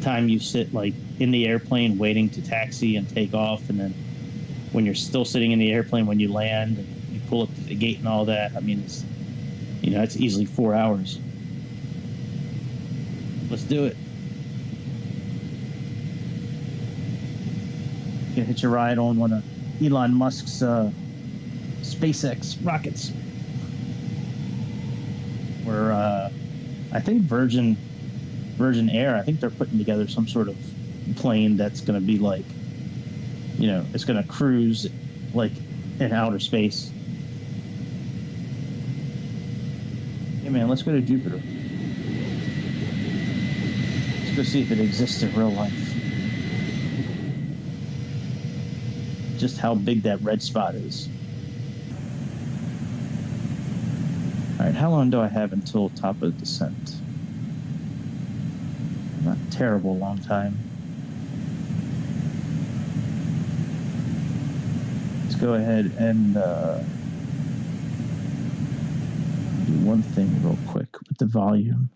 time you sit like in the airplane waiting to taxi and take off, and then when you're still sitting in the airplane when you land and you pull up to the gate and all that. I mean, it's easily 4 hours. Let's do it. You can hitch a ride on one of Elon Musk's SpaceX rockets. Where I think Virgin Air, I think they're putting together some sort of plane that's going to be like, it's going to cruise like in outer space. Hey man, let's go to Jupiter. Let's go see if it exists in real life. Just how big that red spot is. All right, how long do I have until top of descent? Not a terrible long time. Let's go ahead and do one thing real quick with the volume.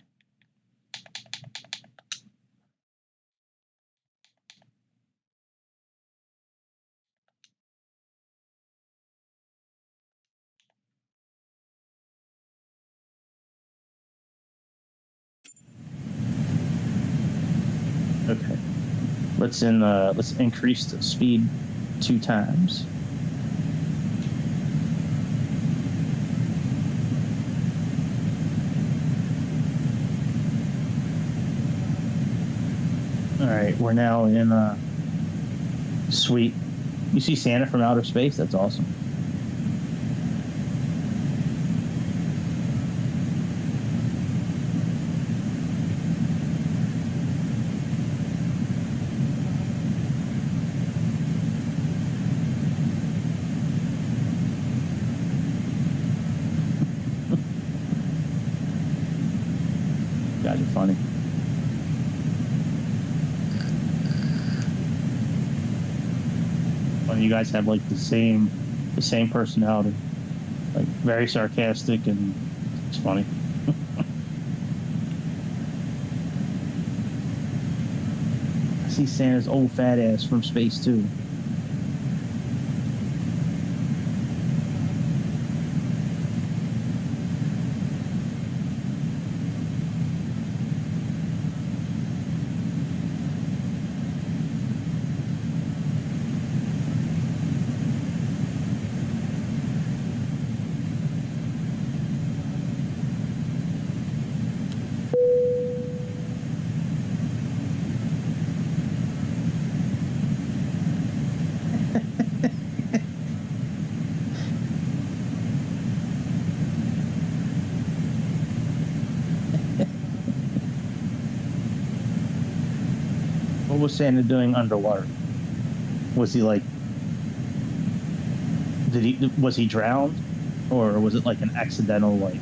Okay, let's increase the speed 2 times. All right, we're now in sweet. You see Santa from outer space? That's awesome. Guys are funny. You guys have like the same personality, like very sarcastic, and it's funny. I see Santa's old fat ass from space too. was Santa doing underwater? Was he like, was he drowned? Or was it like an accidental, like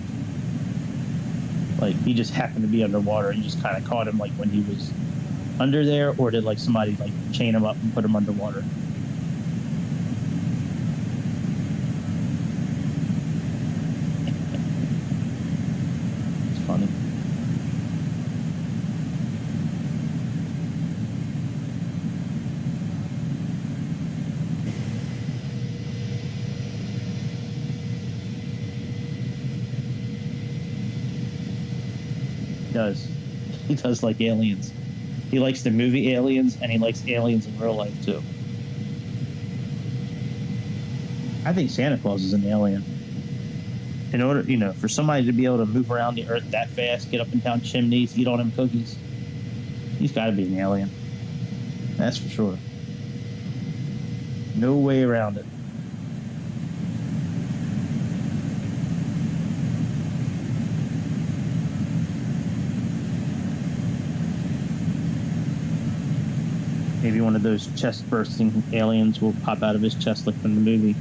he just happened to be underwater and you just kind of caught him like when he was under there? Or did like somebody like chain him up and put him underwater? It's funny. He does like aliens. He likes the movie Aliens, and he likes aliens in real life too. I think Santa Claus is an alien. In order, for somebody to be able to move around the earth that fast, get up and down chimneys, eat all them cookies, he's got to be an alien. That's for sure. No way around it. Maybe one of those chest-bursting aliens will pop out of his chest like from the movie.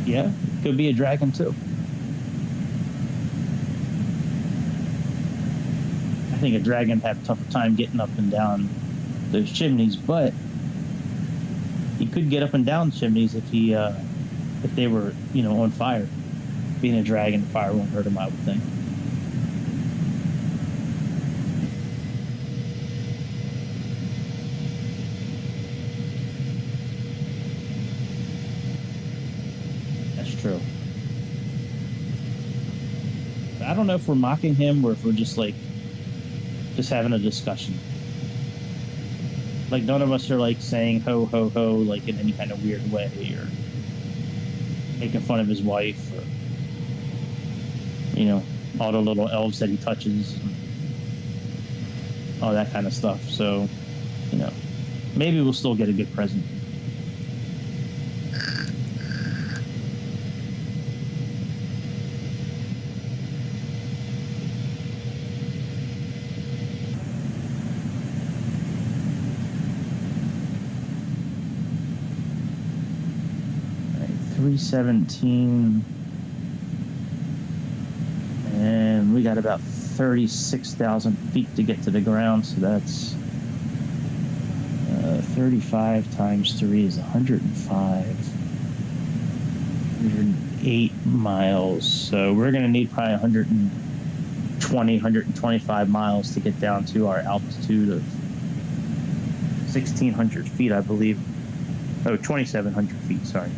Yeah, could be a dragon too. I think a dragon would have a tougher time getting up and down those chimneys, but he could get up and down chimneys if they were, on fire. Being a dragon, fire won't hurt him, I would think. That's true. I don't know if we're mocking him or if we're just having a discussion. Like, none of us are like saying ho ho ho like in any kind of weird way, or making fun of his wife, or all the little elves that he touches, and all that kind of stuff. So, maybe we'll still get a good present. $317, and we got about 36,000 feet to get to the ground, so that's 35 times 3 is 108 miles, so we're going to need probably 125 miles to get down to our altitude of 1,600 feet, I believe. 2,700 feet, sorry.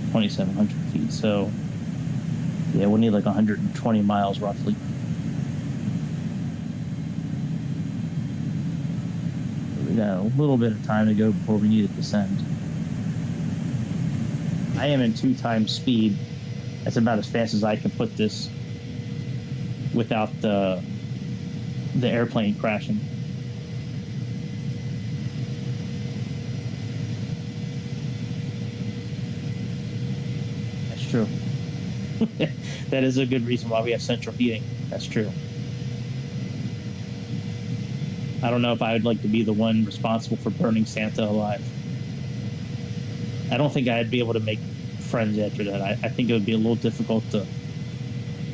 2,700 feet. So, yeah, we'll need like 120 miles roughly. We got a little bit of time to go before we need to descend. I am in 2 times speed. That's about as fast as I can put this without the airplane crashing. True. That is a good reason why we have central heating. That's true. I don't know if I would like to be the one responsible for burning Santa alive. I don't think I'd be able to make friends after that. I think it would be a little difficult to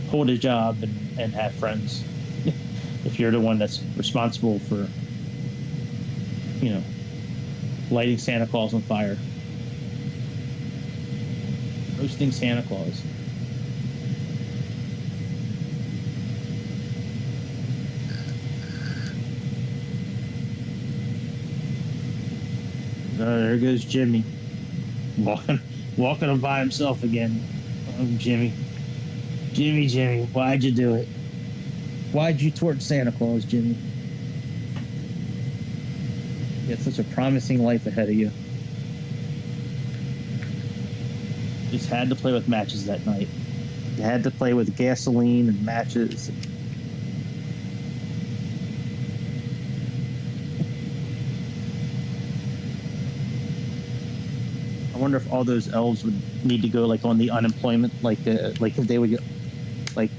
hold a job and have friends if you're the one that's responsible for, lighting Santa Claus on fire. Roasting Santa Claus. There goes Jimmy. Walking by himself again. Oh, Jimmy. Jimmy, why'd you do it? Why'd you torch Santa Claus, Jimmy? You have such a promising life ahead of you. Just had to play with matches that night. You had to play with gasoline and matches. I wonder if all those elves would need to go like on the unemployment, like if they would get like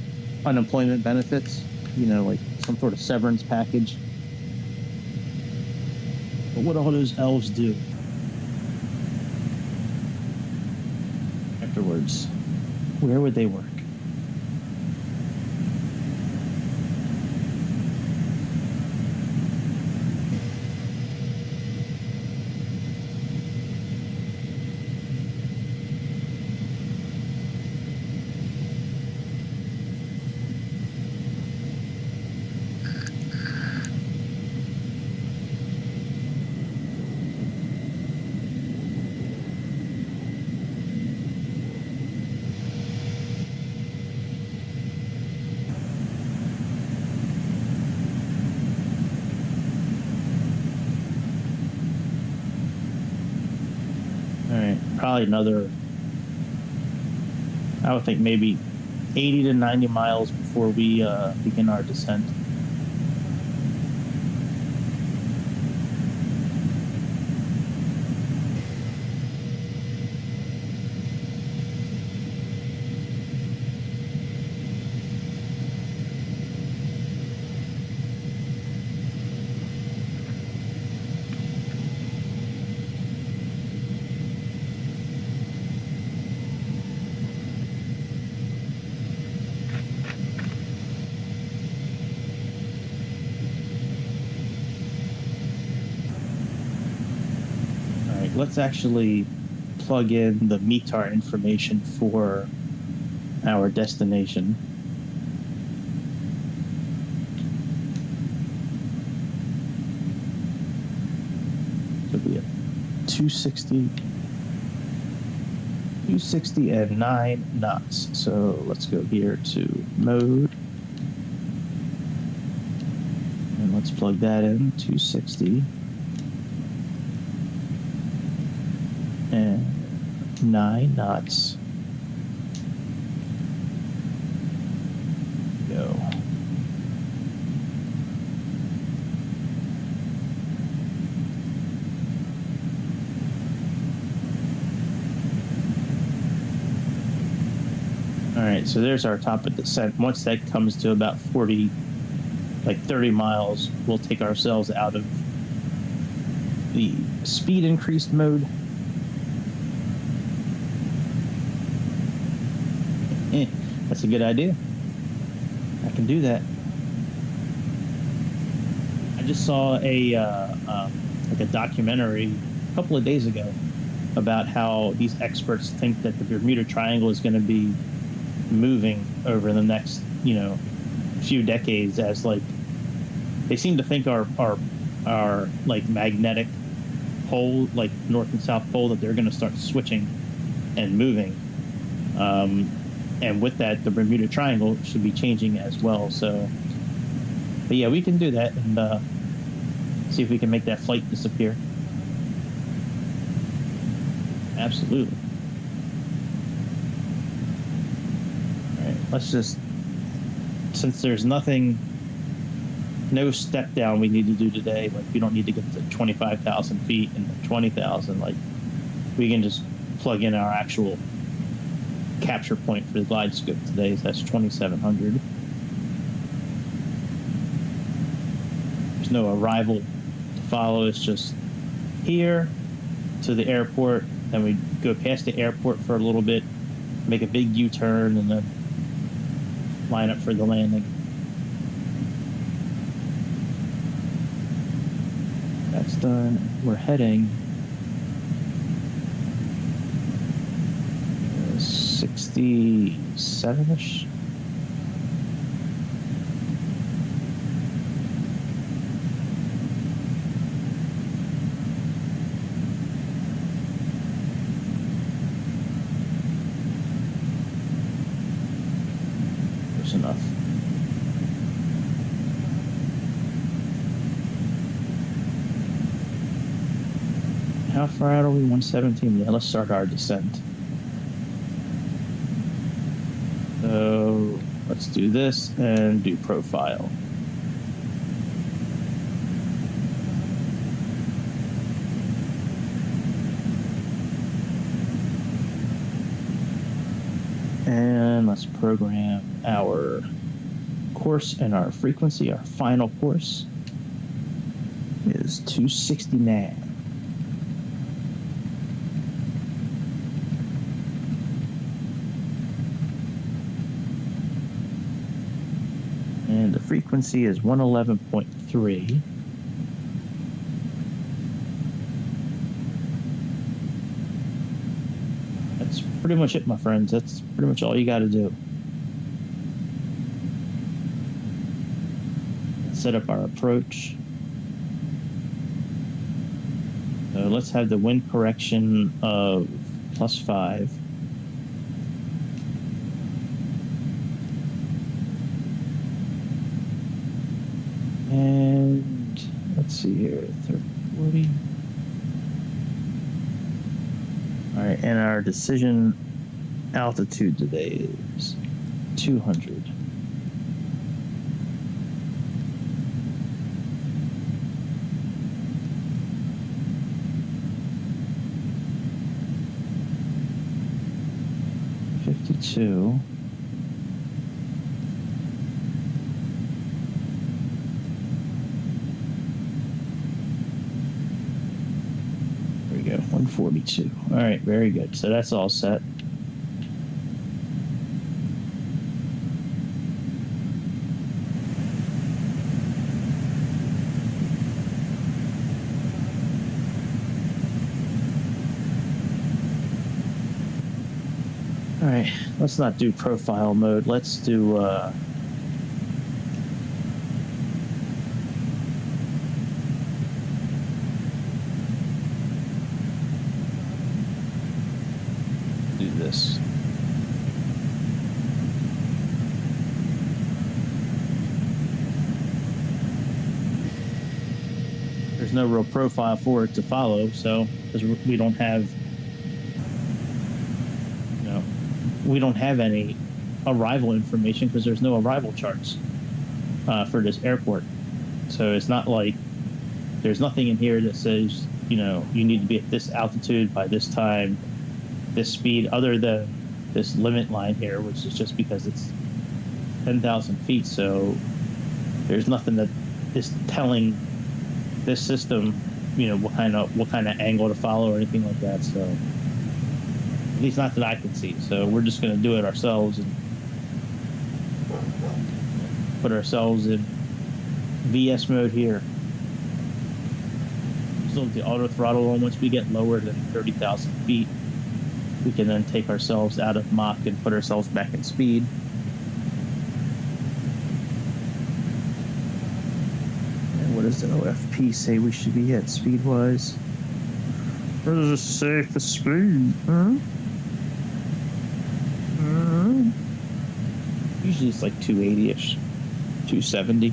unemployment benefits, like some sort of severance package. What would all those elves do afterwards? Where would they work? All right, probably another, I would think maybe 80 to 90 miles before we begin our descent. Let's actually plug in the METAR information for our destination. It'll be a 260 and 9 knots. So let's go here to mode. And let's plug that in, 260. And 9 knots. Go. All right, so there's our top of descent. Once that comes to about 30 miles, we'll take ourselves out of the speed increased mode. That's a good idea. I can do that. I just saw a documentary a couple of days ago about how these experts think that the Bermuda Triangle is going to be moving over the next few decades, as they seem to think our magnetic pole, like north and south pole, that they're going to start switching and moving. And with that, the Bermuda Triangle should be changing as well. So, but yeah, we can do that and see if we can make that flight disappear. Absolutely. All right, let's just, since there's no step down we need to do today, we don't need to get to 25,000 feet and 20,000, we can just plug in our actual capture point for the glide scope today. So that's 2,700. There's no arrival to follow. It's just here to the airport. Then we go past the airport for a little bit, make a big U-turn, and then line up for the landing. That's done. We're heading 67-ish. There's enough. How far out are we? 117. Yeah, let's start our descent. So So let's do this and do profile. And let's program our course and our frequency. Our final course is 269. And the frequency is 111.3. That's pretty much it, my friends. That's pretty much all you got to do. Set up our approach. So let's have the wind correction of +5. And let's see here, 3040. All right, and our decision altitude today is 200. There we go, 142. All right, very good. So that's all set. All right, let's not do profile mode. Let's do this. There's no real profile for it to follow, so because we don't have any arrival information because there's no arrival charts for this airport. So it's not like there's nothing in here that says, you need to be at this altitude by this time, this speed, other than this limit line here, which is just because it's 10,000 feet. So there's nothing that is telling this system, what kind of angle to follow or anything like that. So at least not that I can see. So we're just going to do it ourselves and put ourselves in VS mode here. Still the auto throttle on. Once we get lower than 30,000 feet, we can then take ourselves out of Mach and put ourselves back in speed. And what does the OFP say we should be at speed-wise? What does it say for speed? Usually it's like 280-ish, 270.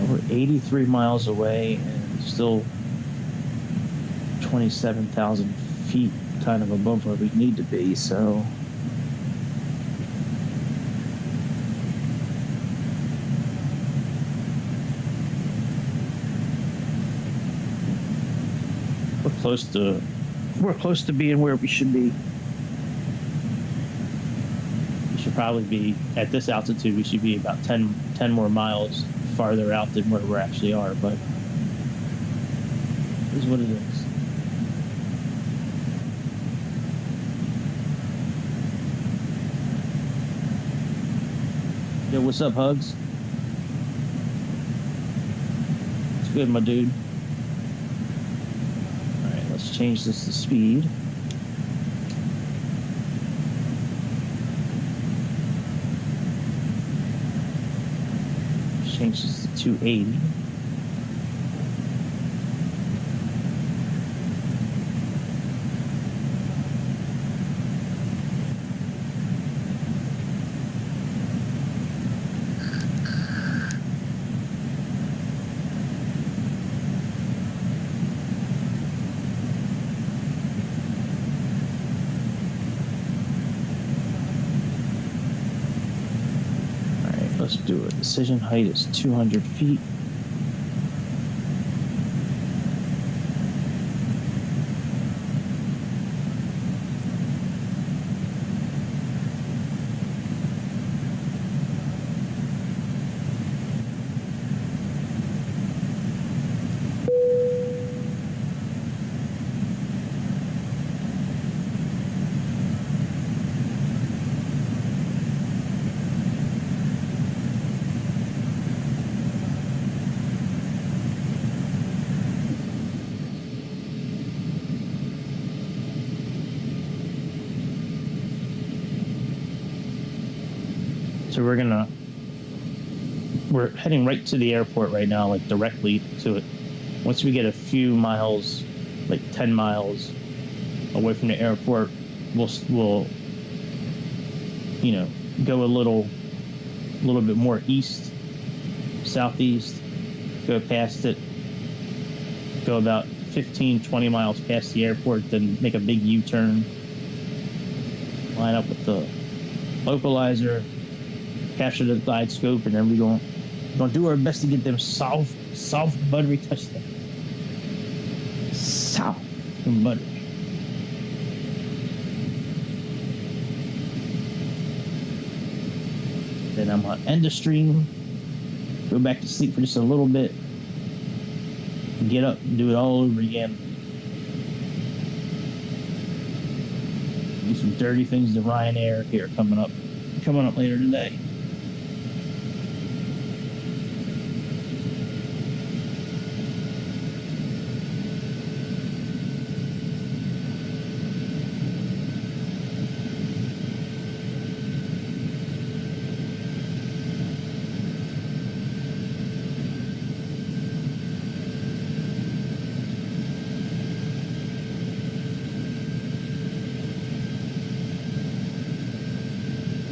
We're 83 miles away and still 27,000 feet kind of above where we need to be, so we're close to being where we should be. We should probably be at this altitude. We should be about 10 more miles farther out than where we actually are, but it is what it is. Yo, what's up, Hugs? It's good, my dude. Alright, let's change this to speed. Let's change this to 280. decision height is 200 feet. So we're heading right to the airport right now, like directly to it. Once we get a few miles, like 10 miles away from the airport, we'll go a little bit more east, southeast, go past it, go about 15, 20 miles past the airport, then make a big U-turn, line up with the localizer, capture the glide scope, and then we're going to do our best to get them soft buttery touchdown. Soft and buttery. Then I'm going to end the stream, go back to sleep for just a little bit, get up and do it all over again. Do some dirty things to Ryanair here coming up later today.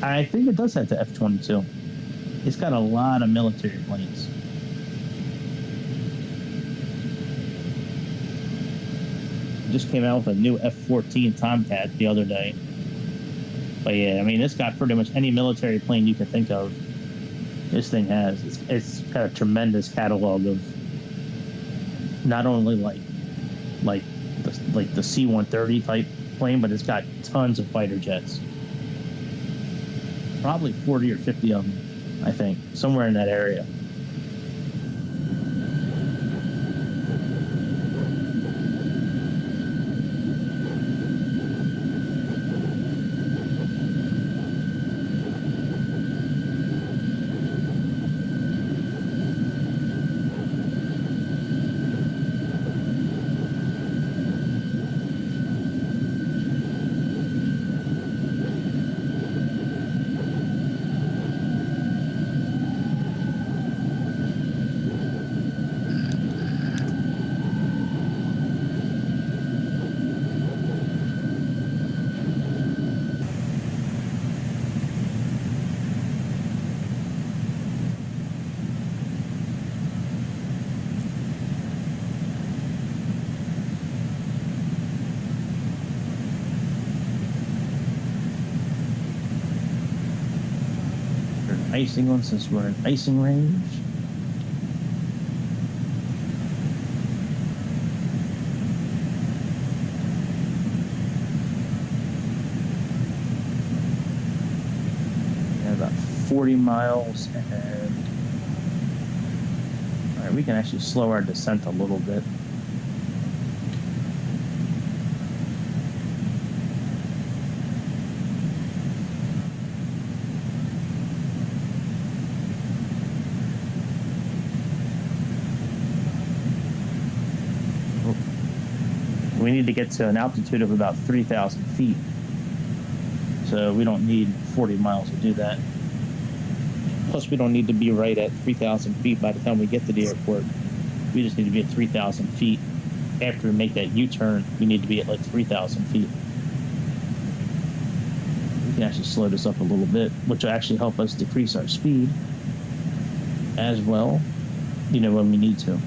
I think it does have the F-22. It's got a lot of military planes. It just came out with a new F-14 Tomcat the other day. But yeah, I mean, it's got pretty much any military plane you can think of. This thing has. It's got a tremendous catalog of not only like the C-130 type plane, but it's got tons of fighter jets. Probably 40 or 50 of them, I think, somewhere in that area. Icing on since we're in icing range. And about 40 miles ahead. All right, we can actually slow our descent a little bit. We need to get to an altitude of about 3,000 feet. So we don't need 40 miles to do that. Plus, we don't need to be right at 3,000 feet by the time we get to the airport. We just need to be at 3,000 feet. After we make that U-turn, we need to be at like 3,000 feet. We can actually slow this up a little bit, which will actually help us decrease our speed as well, when we need to.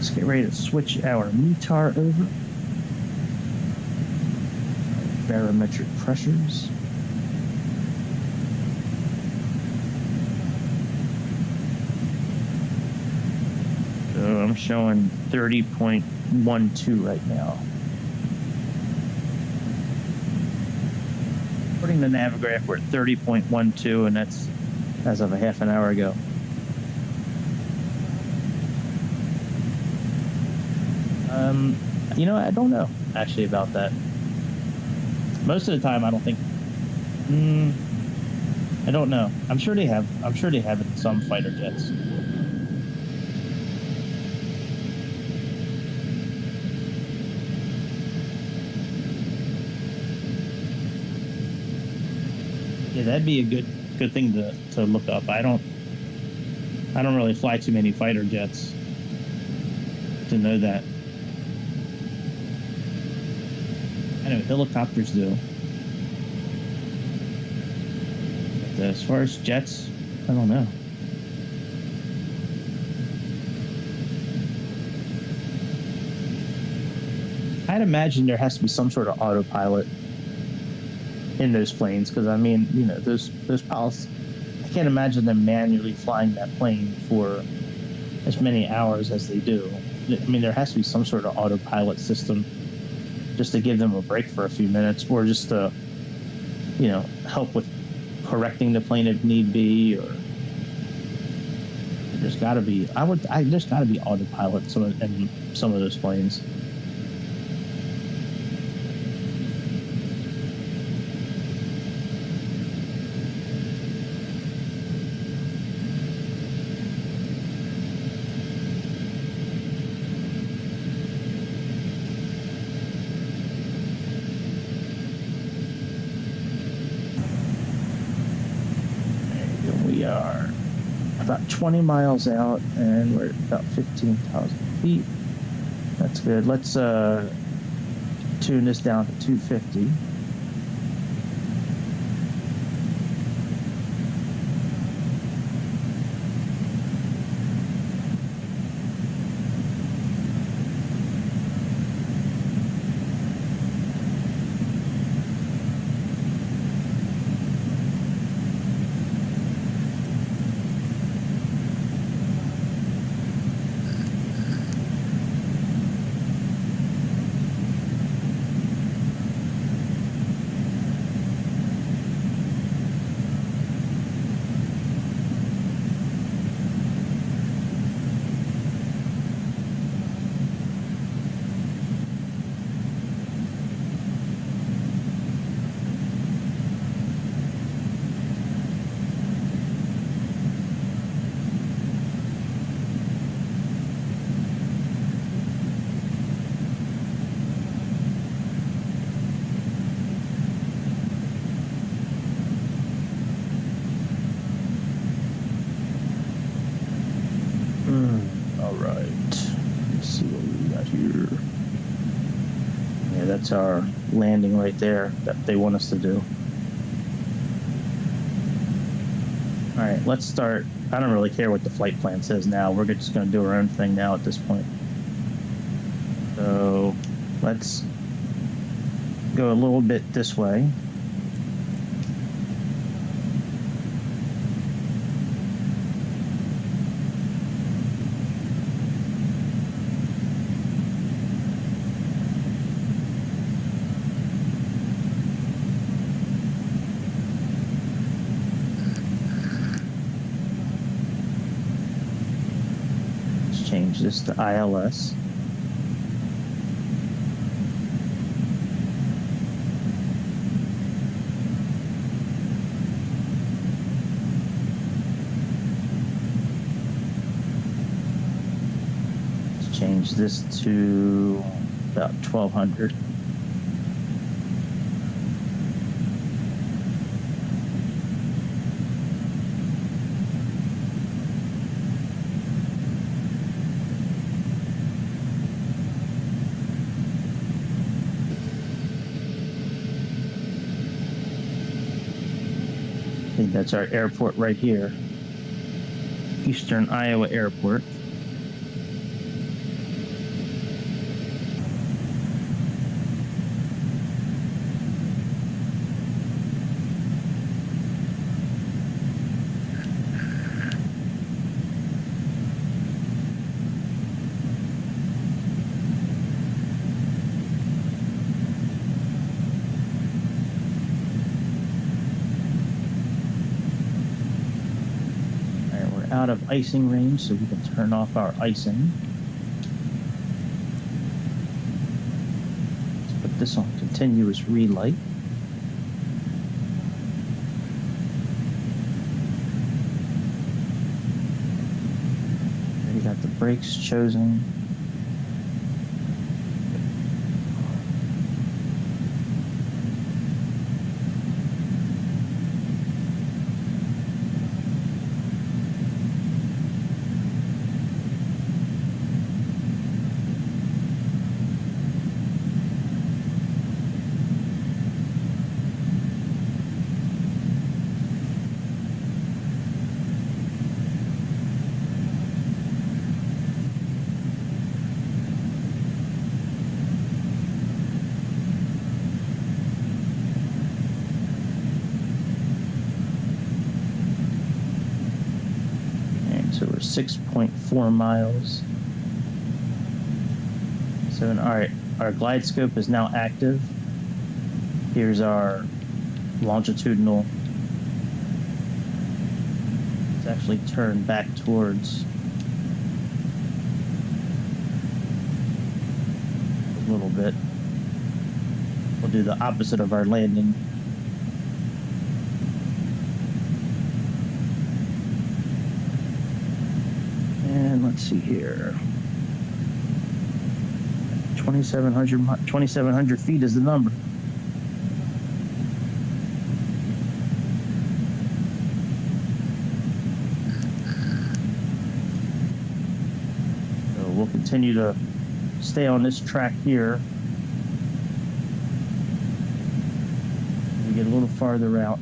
Let's get ready to switch our METAR over. Barometric pressures. So I'm showing 30.12 right now. According to Navigraph, we're at 30.12, and that's as of a half an hour ago. You know, I don't know actually about that. Most of the time, I don't think. I don't know. I'm sure they have it in some fighter jets. Yeah, that'd be a good thing to look up. I don't really fly too many fighter jets to know that. I know helicopters do. But as far as jets, I don't know. I'd imagine there has to be some sort of autopilot in those planes, because I mean, you know, those pilots, I can't imagine them manually flying that plane for as many hours as they do. I mean, there has to be some sort of autopilot system just to give them a break for a few minutes, or just to, you know, help with correcting the plane if need be. Or there's got to be, there's got to be autopilot in some of those planes. We are about 20 miles out, and we're at about 15,000 feet. That's good. Let's tune this down to 250. All right. Let's see what we got here. Yeah, that's our landing right there that they want us to do. All right, let's start. I don't really care what the flight plan says now. We're just going to do our own thing now at this point. So let's go a little bit this way. Change this to ILS. Let's change this to about 1200. I think that's our airport right here. Eastern Iowa Airport. out of icing range, so we can turn off our icing. Let's put this on continuous relight. We got the brakes chosen. So we're 6.4 miles. So our glide scope is now active. Here's our longitudinal. It's actually turned back towards a little bit. We'll do the opposite of our landing. And let's see here. 2,700 feet is the number. So we'll continue to stay on this track here. We get a little farther out.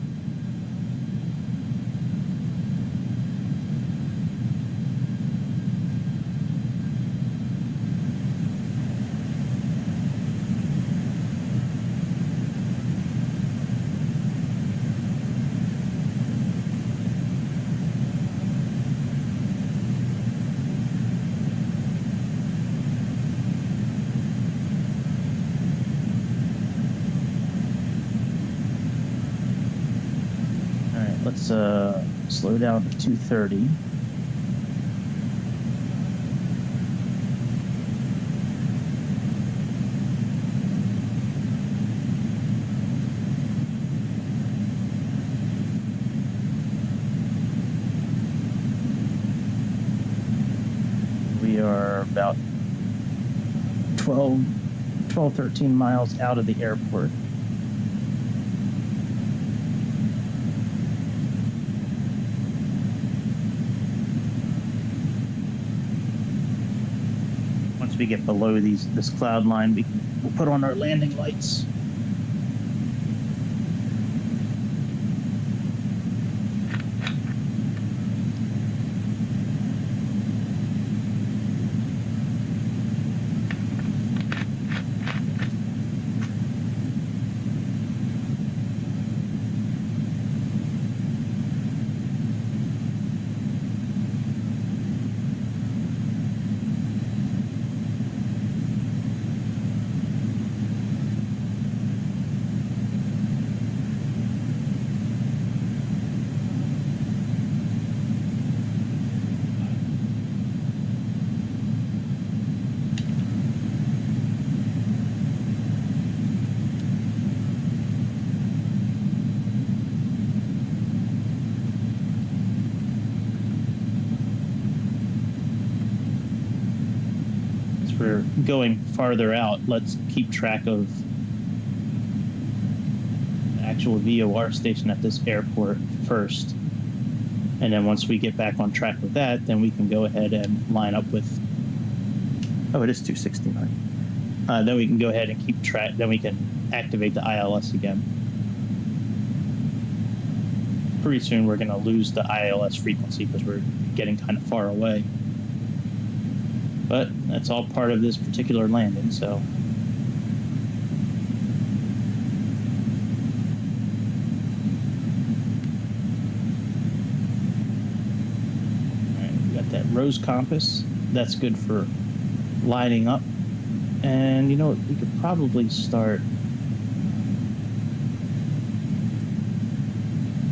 Let's slow down to 230. We are about 13 miles out of the airport. Once we get below this cloud line, we'll put on our landing lights. We're going farther out, let's keep track of the actual VOR station at this airport first. And then once we get back on track with that, then we can go ahead and line up with, oh, it is 269. Then we can go ahead and keep track, then we can activate the ILS again. Pretty soon we're going to lose the ILS frequency because we're getting kind of far away. But that's all part of this particular landing, so. All right, we got that rose compass. That's good for lining up. And you know what, we could probably start.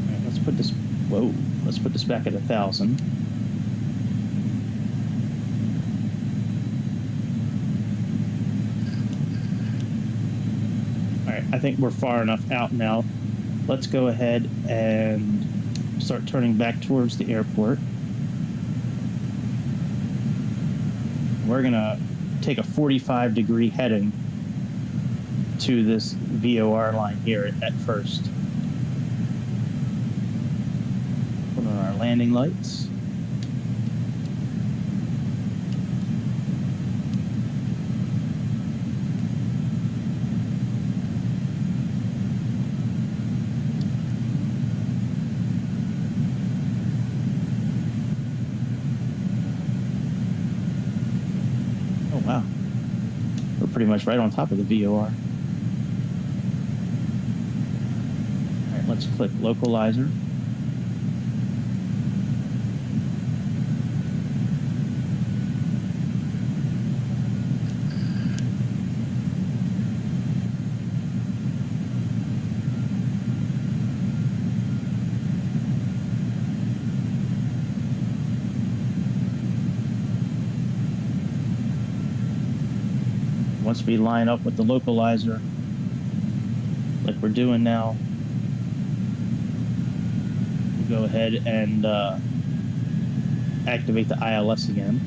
All right, let's put this back at 1,000. I think we're far enough out now. Let's go ahead and start turning back towards the airport. We're going to take a 45-degree heading to this VOR line here at first. Put on our landing lights. Oh, wow. We're pretty much right on top of the VOR. All right, let's click localizer. Once we line up with the localizer, like we're doing now, we'll go ahead and activate the ILS again.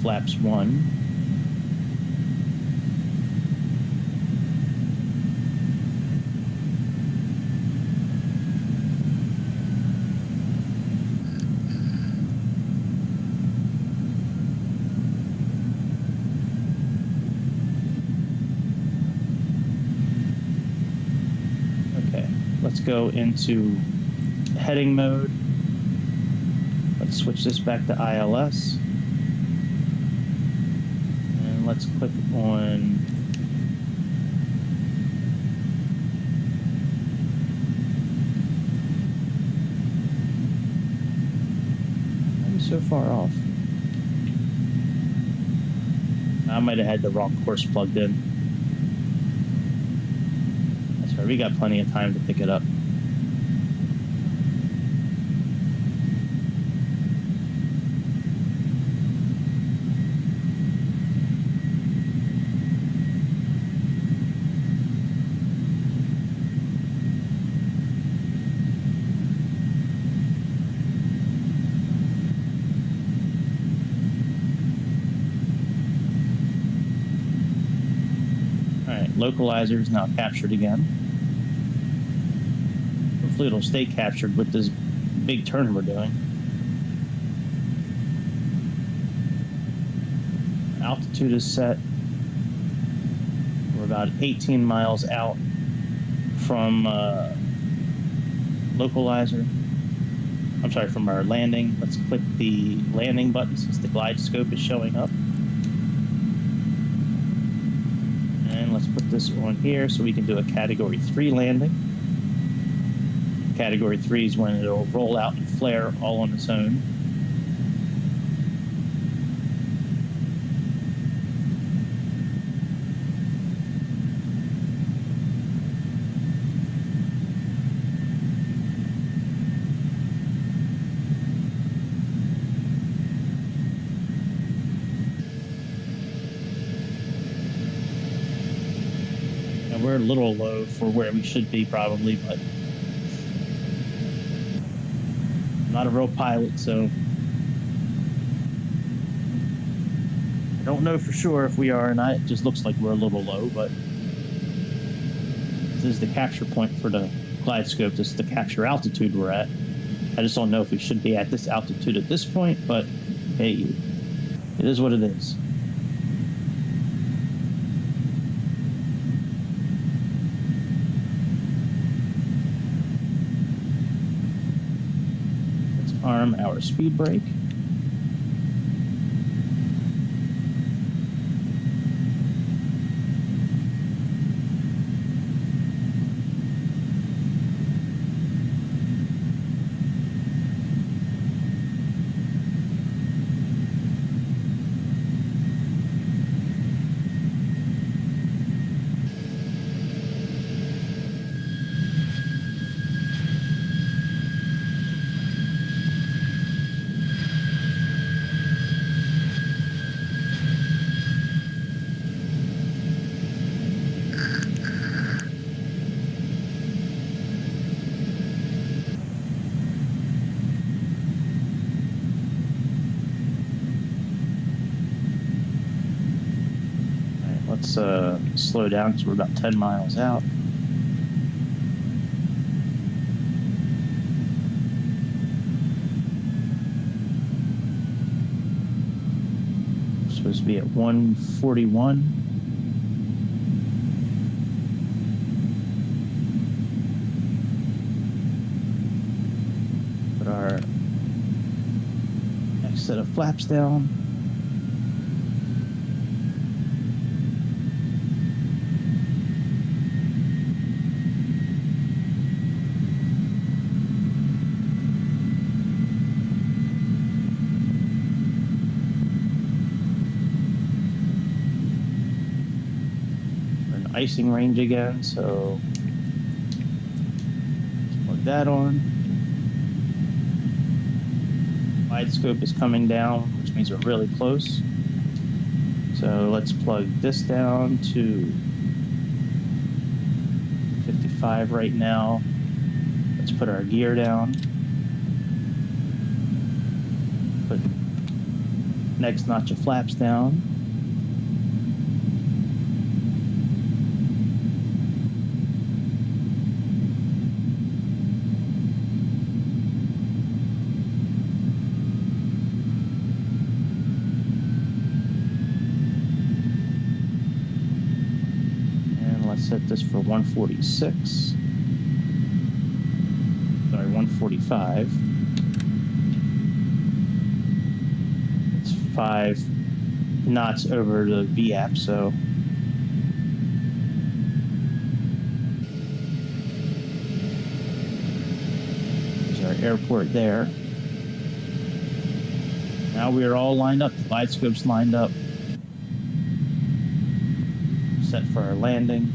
Flaps 1. Okay, let's go into heading mode. Let's switch this back to ILS. Let's click on I'm so far off. I might have had the wrong course plugged in. That's right, we got plenty of time to pick it up. Localizer is now captured again. Hopefully it'll stay captured with this big turn we're doing. Altitude is set. We're about 18 miles out from localizer. I'm sorry, from our landing. Let's click the landing button since the glide scope is showing up. Let's put this on here so we can do a Category 3 landing. Category 3 is when it'll roll out and flare all on its own. We're a little low for where we should be probably, but I'm not a real pilot, so I don't know for sure if we are or not. It just looks like we're a little low, but this is the capture point for the glide scope. This is the capture altitude we're at. I just don't know if we should be at this altitude at this point, but hey, it is what it is. Arm our speed brake. slow down because we're about 10 miles out. We're supposed to be at 141. Put our next set of flaps down. Icing range again, so let's plug that on. Wide scope is coming down, which means we're really close. So let's plug this down to 55 right now. Let's put our gear down. Put next notch of flaps down. Set this for 146. Sorry, 145. It's 5 knots over the VAP, so there's our airport there. Now we are all lined up. The wide scope's lined up. Set for our landing.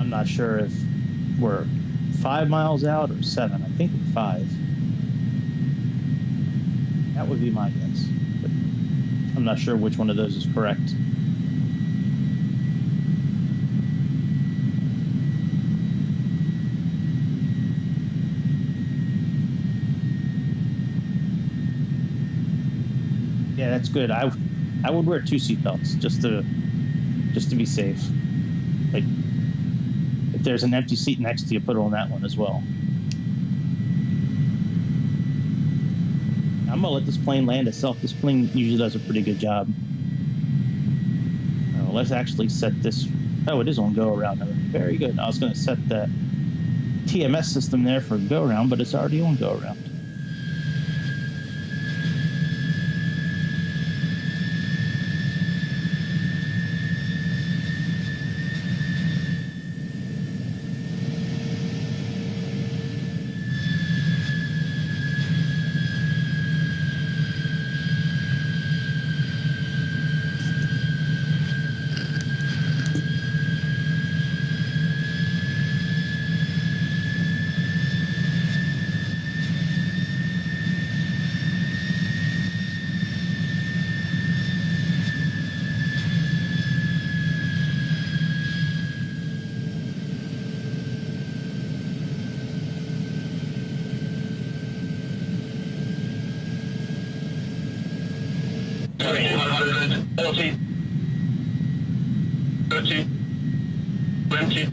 I'm not sure if we're 5 miles out or 7. I think we're 5. That would be my guess. But I'm not sure which one of those is correct. Yeah, that's good. I would wear 2 seatbelts just to be safe. Like, if there's an empty seat next to you, put it on that one as well. I'm gonna let this plane land itself. This plane usually does a pretty good job. Let's actually set this. Oh, it is on go around. Very good. I was gonna set the TMS system there for go around, but it's already on go around. Forty, 30, 20,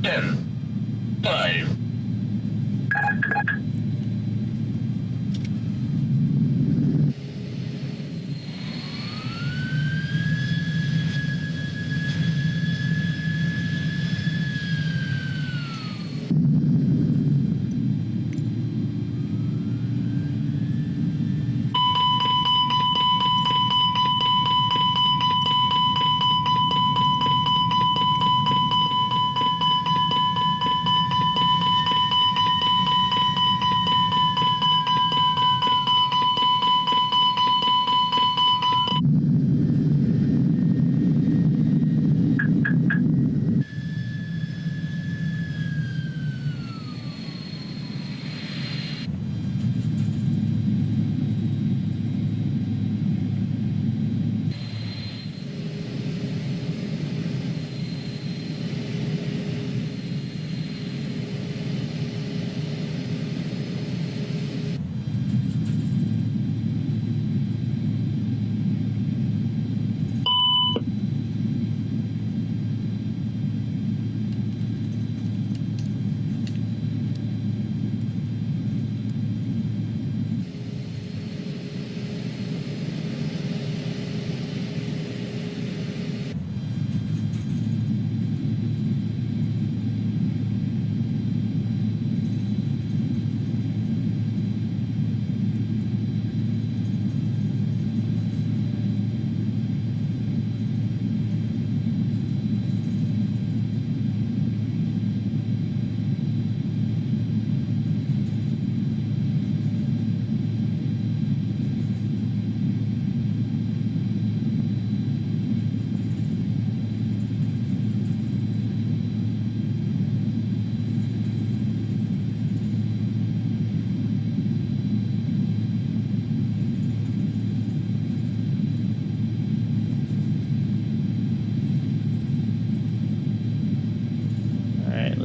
10, 5.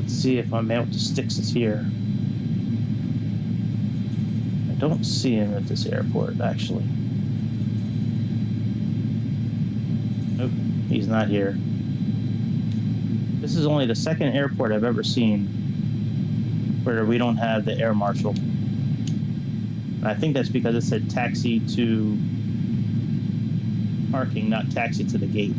Let's see if my man with the sticks is here. I don't see him at this airport, actually. Nope, he's not here. This is only the second airport I've ever seen where we don't have the air marshal. I think that's because it said taxi to parking, not taxi to the gate.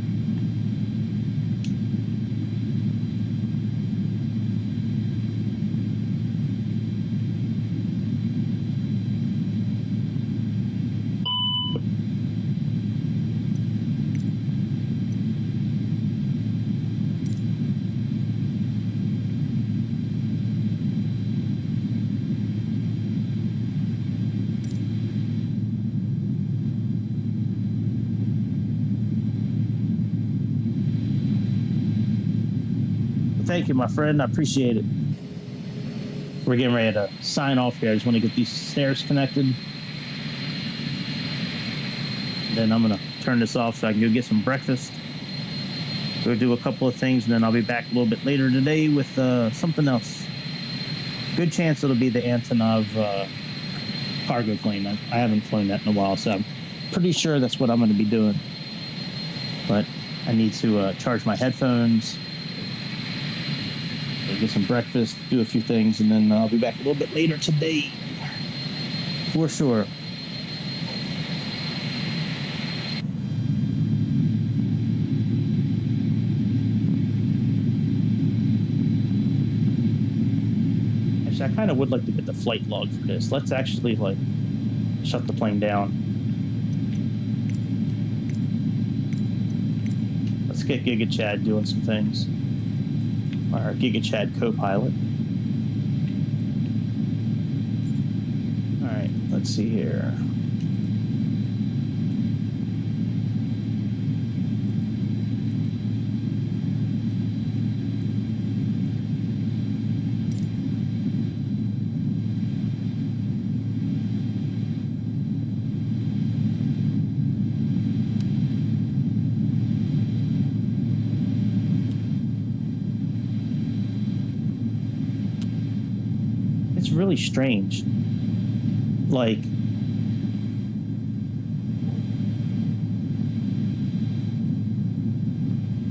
Thank you, my friend. I appreciate it. We're getting ready to sign off here. I just want to get these stairs connected. Then I'm going to turn this off so I can go get some breakfast. Go do a couple of things, and then I'll be back a little bit later today with something else. Good chance it'll be the Antonov cargo plane. I haven't flown that in a while, so I'm pretty sure that's what I'm going to be doing. But I need to charge my headphones, get some breakfast, do a few things, and then I'll be back a little bit later today, for sure. Actually, I kind of would like to get the flight log for this. Let's actually, like, shut the plane down. Let's get Giga Chad doing some things. Our Giga Chad co-pilot. All right, let's see here. It's really strange. Like, let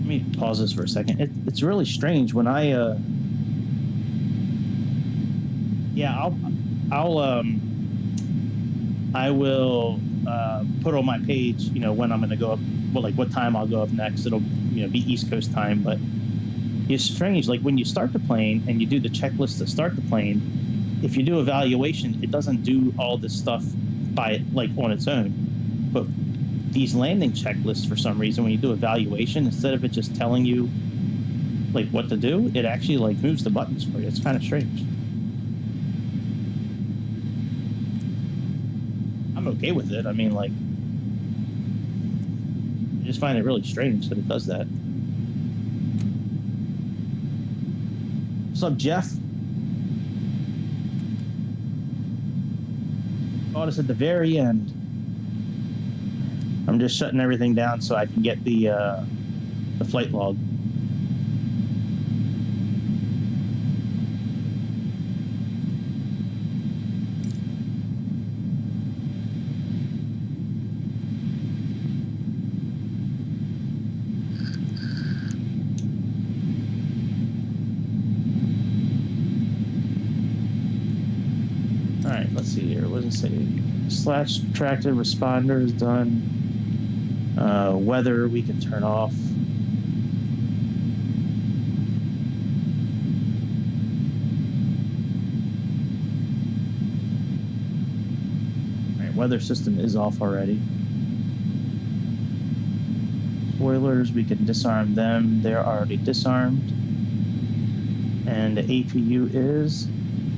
me pause this for a second. It's really strange when I I will put on my page, you know, when I'm going to go up, well, like what time I'll go up next. It'll, you know, be East Coast time, but it's strange. Like when you start the plane and you do the checklist to start the plane, if you do evaluation, it doesn't do all this stuff by, like, on its own. But these landing checklists, for some reason, when you do evaluation, instead of it just telling you, like, what to do, it actually, like, moves the buttons for you. It's kind of strange. I'm okay with it. I mean, like, I just find it really strange that it does that. What's up, Jeff? Caught us at the very end. I'm just shutting everything down so I can get the flight log. All right, let's see here. What does it say? Slash tractor responder is done. Weather we can turn off. All right, weather system is off already. Spoilers, we can disarm them. They're already disarmed. And the APU is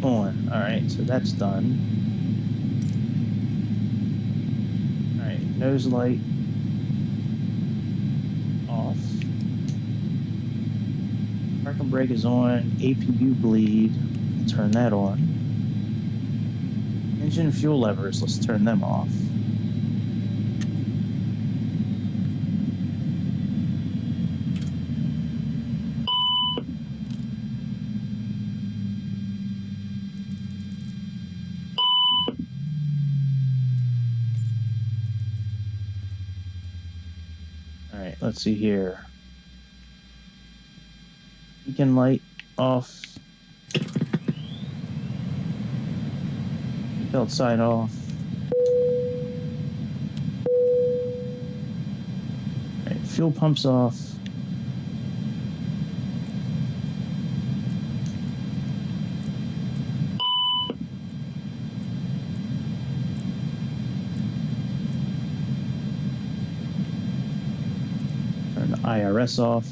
on. All right, so that's done. All right, nose light off. Parking brake is on. APU bleed. Turn that on. Engine and fuel levers, let's turn them off. let's see here. Beacon light off. Belt sign off. All right, fuel pumps off. Turn the IRS off.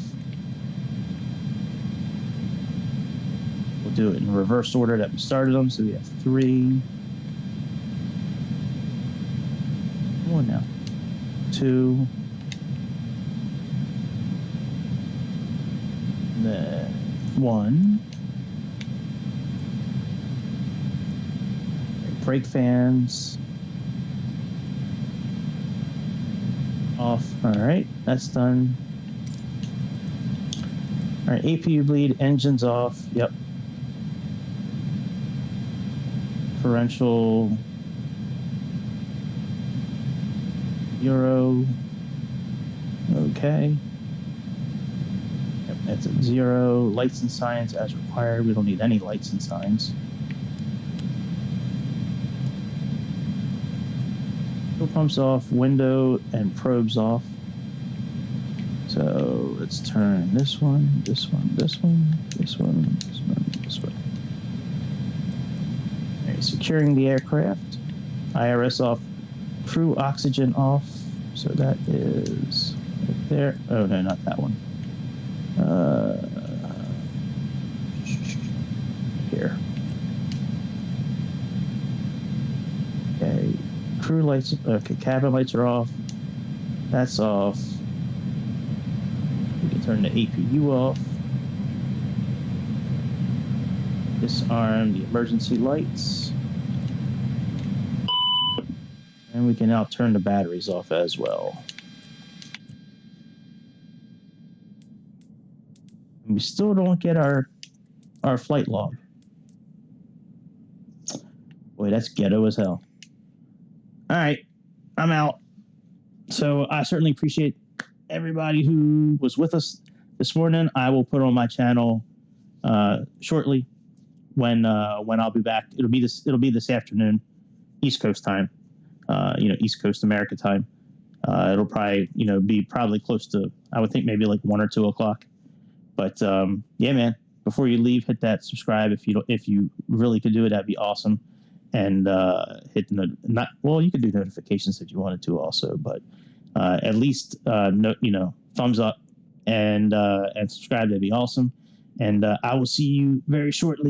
We'll do it in reverse order that we started them. So we have 3. One now. 2. Then 1. Brake fans off. All right, that's done. All right, APU bleed, engines off. Yep. Differential 0. Okay. Yep, that's at 0. Lights and signs as required. We don't need any lights and signs. Fuel pumps off, window and probes off. So let's turn this one, this one, this one, this one, this one, this one. All right, securing the aircraft. IRS off, crew oxygen off. So that is right there. Oh no, not that one. Here. Okay. Crew lights, okay, cabin lights are off. That's off. We can turn the APU off. Disarm the emergency lights. And we can now turn the batteries off as well. And we still don't get our flight log. Boy, that's ghetto as hell. All right, I'm out. So I certainly appreciate everybody who was with us this morning. I will put on my channel shortly when I'll be back. It'll be this afternoon, East Coast time. East Coast America time. It'll probably be close to, I would think, maybe like 1 or 2 o'clock. But yeah, man. Before you leave, hit that subscribe if you really could do it. That'd be awesome. And hit you could do notifications if you wanted to also, but at least thumbs up and subscribe. That'd be awesome. And I will see you very shortly